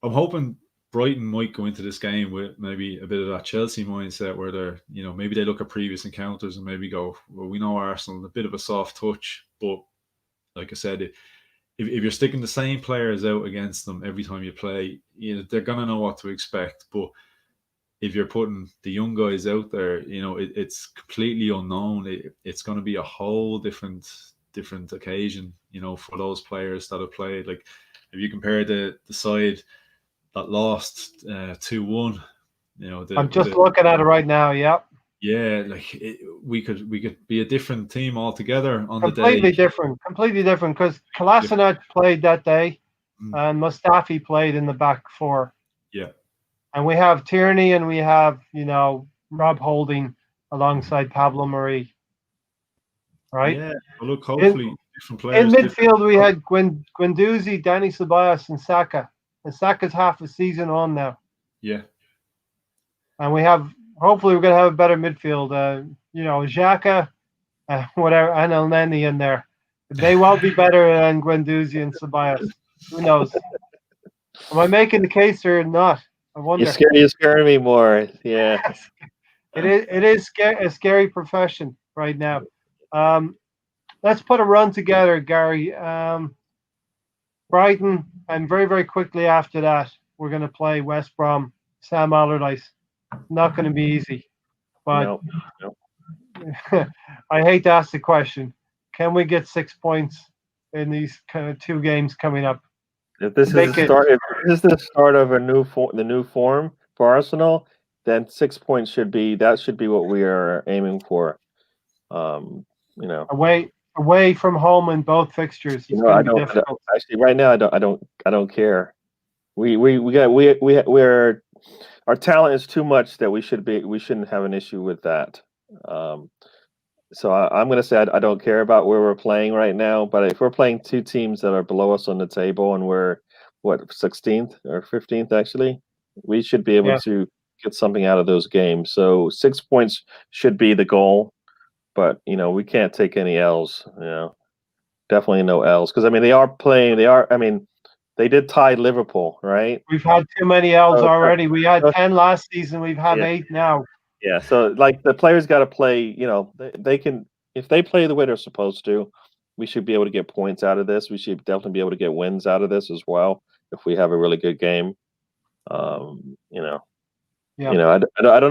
hoping Brighton might go into this game with maybe a bit of that Chelsea mindset where they're, maybe they look at previous encounters and maybe go, well, we know Arsenal, a bit of a soft touch. But like I said, if you're sticking the same players out against them every time you play, they're going to know what to expect. But if you're putting the young guys out there, it's completely unknown. It's going to be a whole different occasion, for those players that have played. Like if you compare the side that lost 2-1. I'm just looking at it right now. Yeah. Yeah, like we could be a different team altogether on completely the day. Completely different because Kolasinac played that day, and Mustafi played in the back four. Yeah. And we have Tierney and we have Rob Holding alongside Pablo Marie. Right. Yeah. Well, look, hopefully different players. In midfield, we had Guendouzi, Danny Ceballos, and Saka. And Saka's half a season on now. Yeah. And hopefully we're going to have a better midfield. Xhaka, whatever, and El Neni in there. They will be better than Guendouzi and Ceballos. Who knows? Am I making the case or not? I wonder. You're scaring me more. Yeah. It is a scary profession right now. Let's put a run together, Gary. Brighton, and very, very quickly after that, we're going to play West Brom, Sam Allardyce. Not going to be easy. But No. I hate to ask the question. Can we get 6 points in these kind of 2 games coming up? If this is the start of the new form for Arsenal, then 6 points should be what we are aiming for. Away from home in both fixtures. I don't actually right now. I don't care. We're our talent is too much that we shouldn't have an issue with that. So I'm going to say I don't care about where we're playing right now. But if we're playing 2 teams that are below us on the table and we're 16th or 15th actually, we should be able to get something out of those games. So 6 points should be the goal. But we can't take any L's. Definitely no L's because they did tie Liverpool, right? We've had too many L's already. We had 10 last season. We've had 8 now. Yeah, so like the players got to play. They can if they play the way they're supposed to. We should be able to get points out of this. We should definitely be able to get wins out of this as well if we have a really good game. I don't know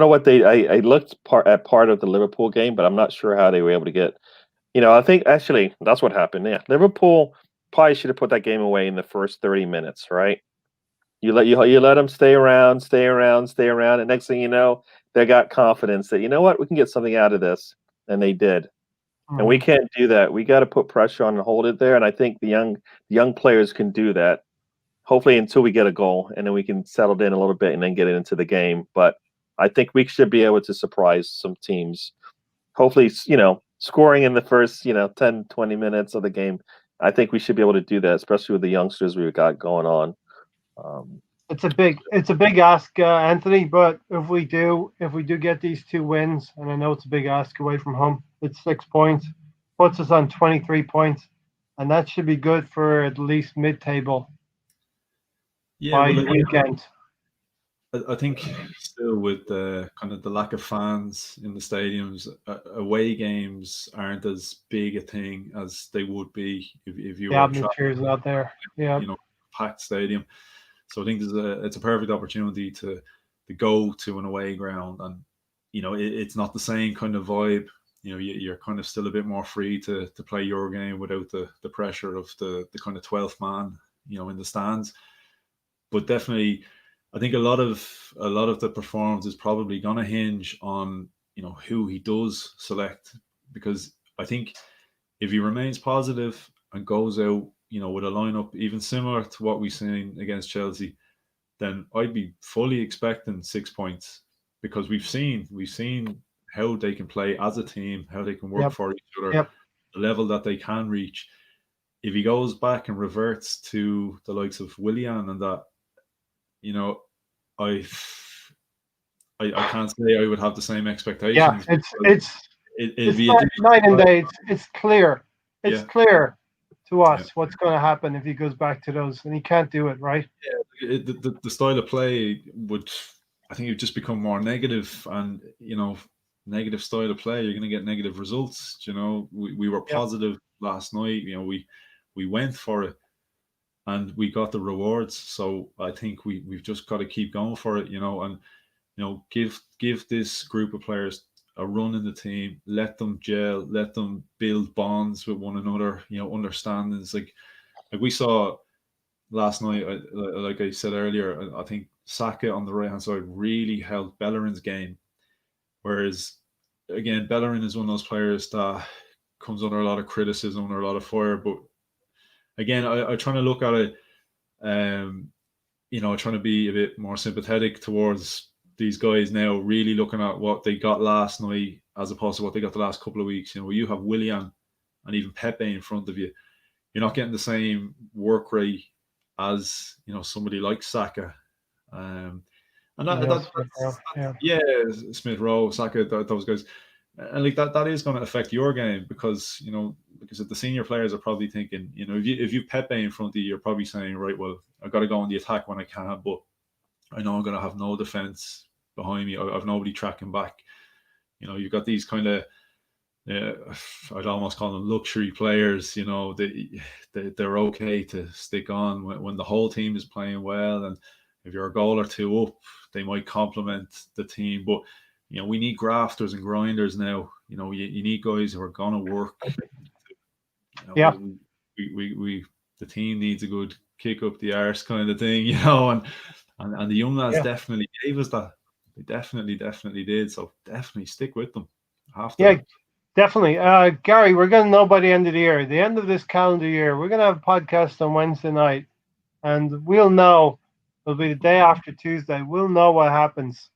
what I looked at part of the Liverpool game, but I'm not sure how they were able to get. I think actually that's what happened. Yeah, Liverpool probably should have put that game away in the first 30 minutes, right? You let them stay around, and next thing you know, they got confidence that we can get something out of this, and they did. And we can't do that. We got to put pressure on and hold it there, and I think the young players can do that. Hopefully until we get a goal, and then we can settle in a little bit and then get it into the game. But I think we should be able to surprise some teams. Hopefully, scoring in the first 10, 20 minutes of the game. I think we should be able to do that, especially with the youngsters we've got going on. It's a big ask, Anthony. But if we do get these 2 wins, and I know it's a big ask away from home, it's 6 points, puts us on 23 points, and that should be good for at least mid-table by the weekend. I think still with the kind of the lack of fans in the stadiums, away games aren't as big a thing as they would be if you The were atmosphere is not there. Yeah, packed stadium. So I think it's a perfect opportunity to go to an away ground, and it's not the same kind of vibe. You're kind of still a bit more free to play your game without the pressure of the kind of 12th man in the stands. But definitely, I think a lot of the performance is probably going to hinge on who he does select, because I think if he remains positive and goes out with a lineup even similar to what we've seen against Chelsea, then I'd be fully expecting 6 points, because we've seen how they can play as a team, how they can work for each other, the level that they can reach. If he goes back and reverts to the likes of Willian and that, I can't say I would have the same expectations. Yeah, it's night and day. It's clear. It's clear to us what's going to happen if he goes back to those, and he can't do it, right? Yeah, the style of play would, I think, it would just become more negative, and negative style of play, you're going to get negative results. We were positive last night. We went for it, and we got the rewards. So I think we've just got to keep going for it, and give this group of players a run in the team, let them gel, let them build bonds with one another, understandings. Like we saw last night, like I said earlier, I think Saka on the right hand side really helped Bellerin's game. Whereas, again, Bellerin is one of those players that comes under a lot of criticism, under a lot of fire. But again, I trying to look at it, trying to be a bit more sympathetic towards these guys now, really looking at what they got last night as opposed to what they got the last couple of weeks. You have Willian and even Pepe in front of you. You're not getting the same work rate as somebody like Saka, and Smith Rowe, Saka, those guys, and like that is going to affect your game, because if the senior players are probably thinking, if you Pepe in front of you, you're probably saying, right, well, I've got to go on the attack when I can, but I know I'm going to have no defense behind me. I've nobody tracking back. You've got these kind of, I'd almost call them luxury players. They're okay to stick on when the whole team is playing well, and if you're a goal or two up, they might complement the team. But we need grafters and grinders now. You need guys who are gonna work. We the team needs a good kick up the arse kind of thing, and the young lads definitely gave us that. They definitely did. So definitely stick with them. Definitely. Gary, we're going to know by the end of the year, the end of this calendar year, we're going to have a podcast on Wednesday night, and we'll know. It'll be the day after Tuesday. We'll know what happens.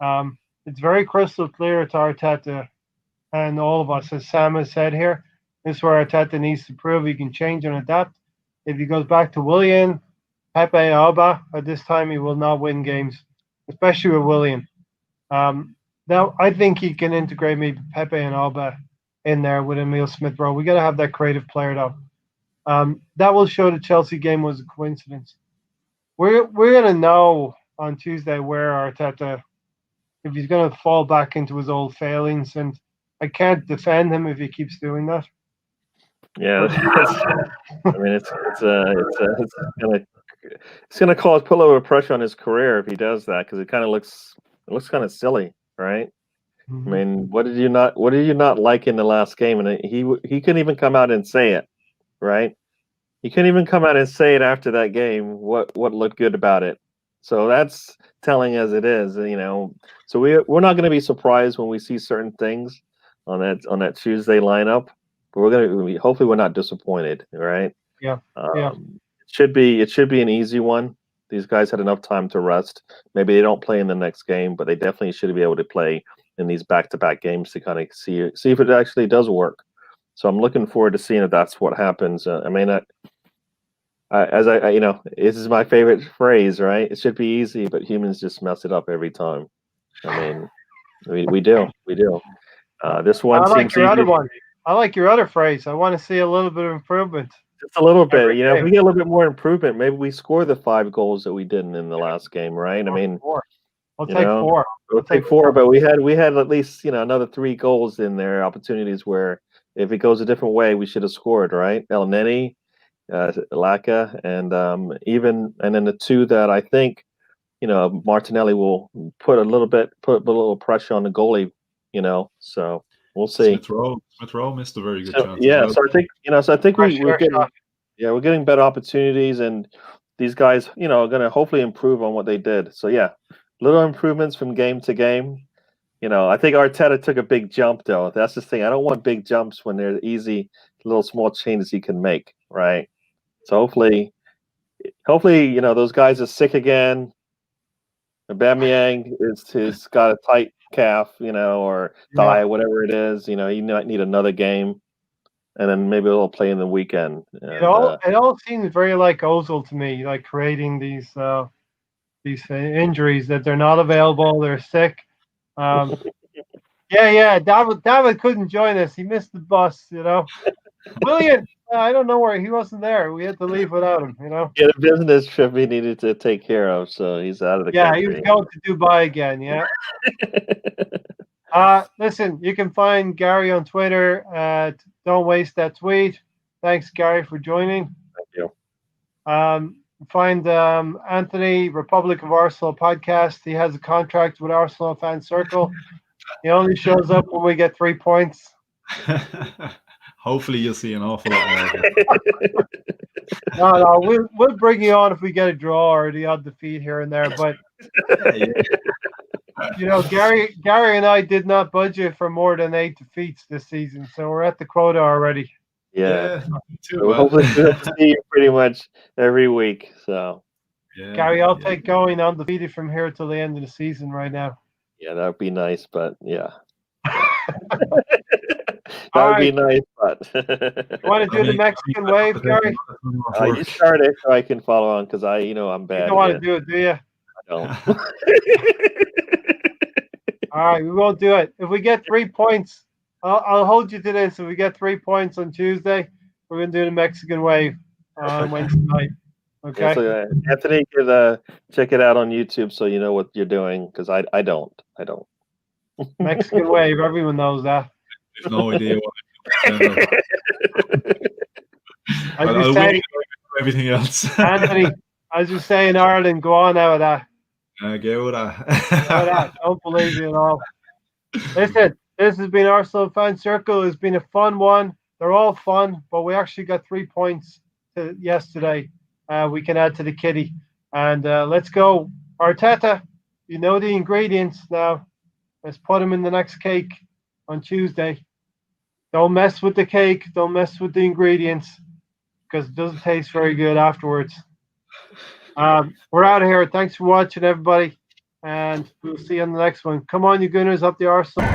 It's very crystal clear to Arteta and all of us, as Sam has said here. This is where Arteta needs to prove he can change and adapt. If he goes back to Willian, Pepe, Alba, at this time he will not win games, especially with Willian. Now, I think he can integrate maybe Pepe and Alba in there with Emile Smith-Rowe. We got to have that creative player, though. That will show the Chelsea game was a coincidence. We're going to know on Tuesday where Arteta, if he's going to fall back into his old failings, and I can't defend him if he keeps doing that. Yeah, it's gonna cause pullover pressure on his career if he does that, because it looks kind of silly, right? Mm-hmm. I mean, what did you not like in the last game? And he couldn't even come out and say it, right? He couldn't even come out and say it after that game. What looked good about it? So that's telling as it is, So we're not going to be surprised when we see certain things on that Tuesday lineup, but hopefully we're not disappointed, right? Yeah. It should be an easy one. These guys had enough time to rest. Maybe they don't play in the next game, but they definitely should be able to play in these back-to-back games to kind of see if it actually does work. So I'm looking forward to seeing if that's what happens. I mean, this is my favorite phrase, right? It should be easy, but humans just mess it up every time. I mean, we do. This one I like seems your other easy. one. I like your other phrase. I want to see a little bit of improvement. Just a little bit. Every If game. we get a little bit more improvement, maybe we score the 5 goals that we didn't in the last game, right? I mean, 4. I'll you take know, 4. we'll take 4, but we had at least another 3 goals in there, opportunities where if it goes a different way, we should have scored, right? El Neni, Laka, and then the 2 that I think Martinelli will put a little pressure on the goalie, so we'll see. Smith Rowe missed a very good chance. Yeah, as well. so I think we're getting shot. we're getting better opportunities, and these guys, are going to hopefully improve on what they did. So yeah, little improvements from game to game. I think Arteta took a big jump though. That's the thing. I don't want big jumps when they're easy, little small changes he can make, right? So hopefully, those guys are sick again. Aubameyang is got a tight calf, or thigh, whatever it is. He might need another game, and then maybe they'll play in the weekend. And, It all seems very like Ozil to me, like creating these injuries that they're not available, they're sick. David couldn't join us. He missed the bus, William, I don't know where he wasn't there. We had to leave without him, Yeah, the business trip he needed to take care of, so he's out of the country. He was going to Dubai again, yeah. Listen, you can find Gary on Twitter at Don't Waste That Tweet. Thanks, Gary, for joining. Thank you. Find Anthony, Republic of Arsenal podcast. He has a contract with Arsenal Fan Circle. He only shows up when we get 3 points. Hopefully, you'll see an awful lot No, more. we'll bring you on if we get a draw or the odd defeat here and there. But Gary and I did not budget for more than 8 defeats this season, so we're at the quota already. Yeah. So hopefully we'll see you pretty much every week. So Gary, I'll take going undefeated from here till the end of the season right now. Yeah, that would be nice, but yeah. That would be nice, but you want to do the Mexican wave, Gary? You start it so I can follow on because I'm bad. You don't want to do it, do you? I don't. All right, we won't do it. If we get 3 points, I'll hold you to this. If we get 3 points on Tuesday, we're going to do the Mexican wave on Wednesday night. Okay. Yeah, so, Anthony, can check it out on YouTube so you know what you're doing because I don't. Mexican wave. Everyone knows that. There's no idea what I'll say everything else. Anthony, as you say in Ireland, go on out of that. Go with that. Don't believe you at all. Listen, this has been Arsenal Fan Circle. It's been a fun one. They're all fun, but we actually got 3 points yesterday. We can add to the kitty. And let's go. Arteta, you know the ingredients now. Let's put them in the next cake on Tuesday. Don't mess with the cake. Don't mess with the ingredients because it doesn't taste very good afterwards. We're out of here. Thanks for watching, everybody. And we'll see you on the next one. Come on, you Gunners, up the Arsenal.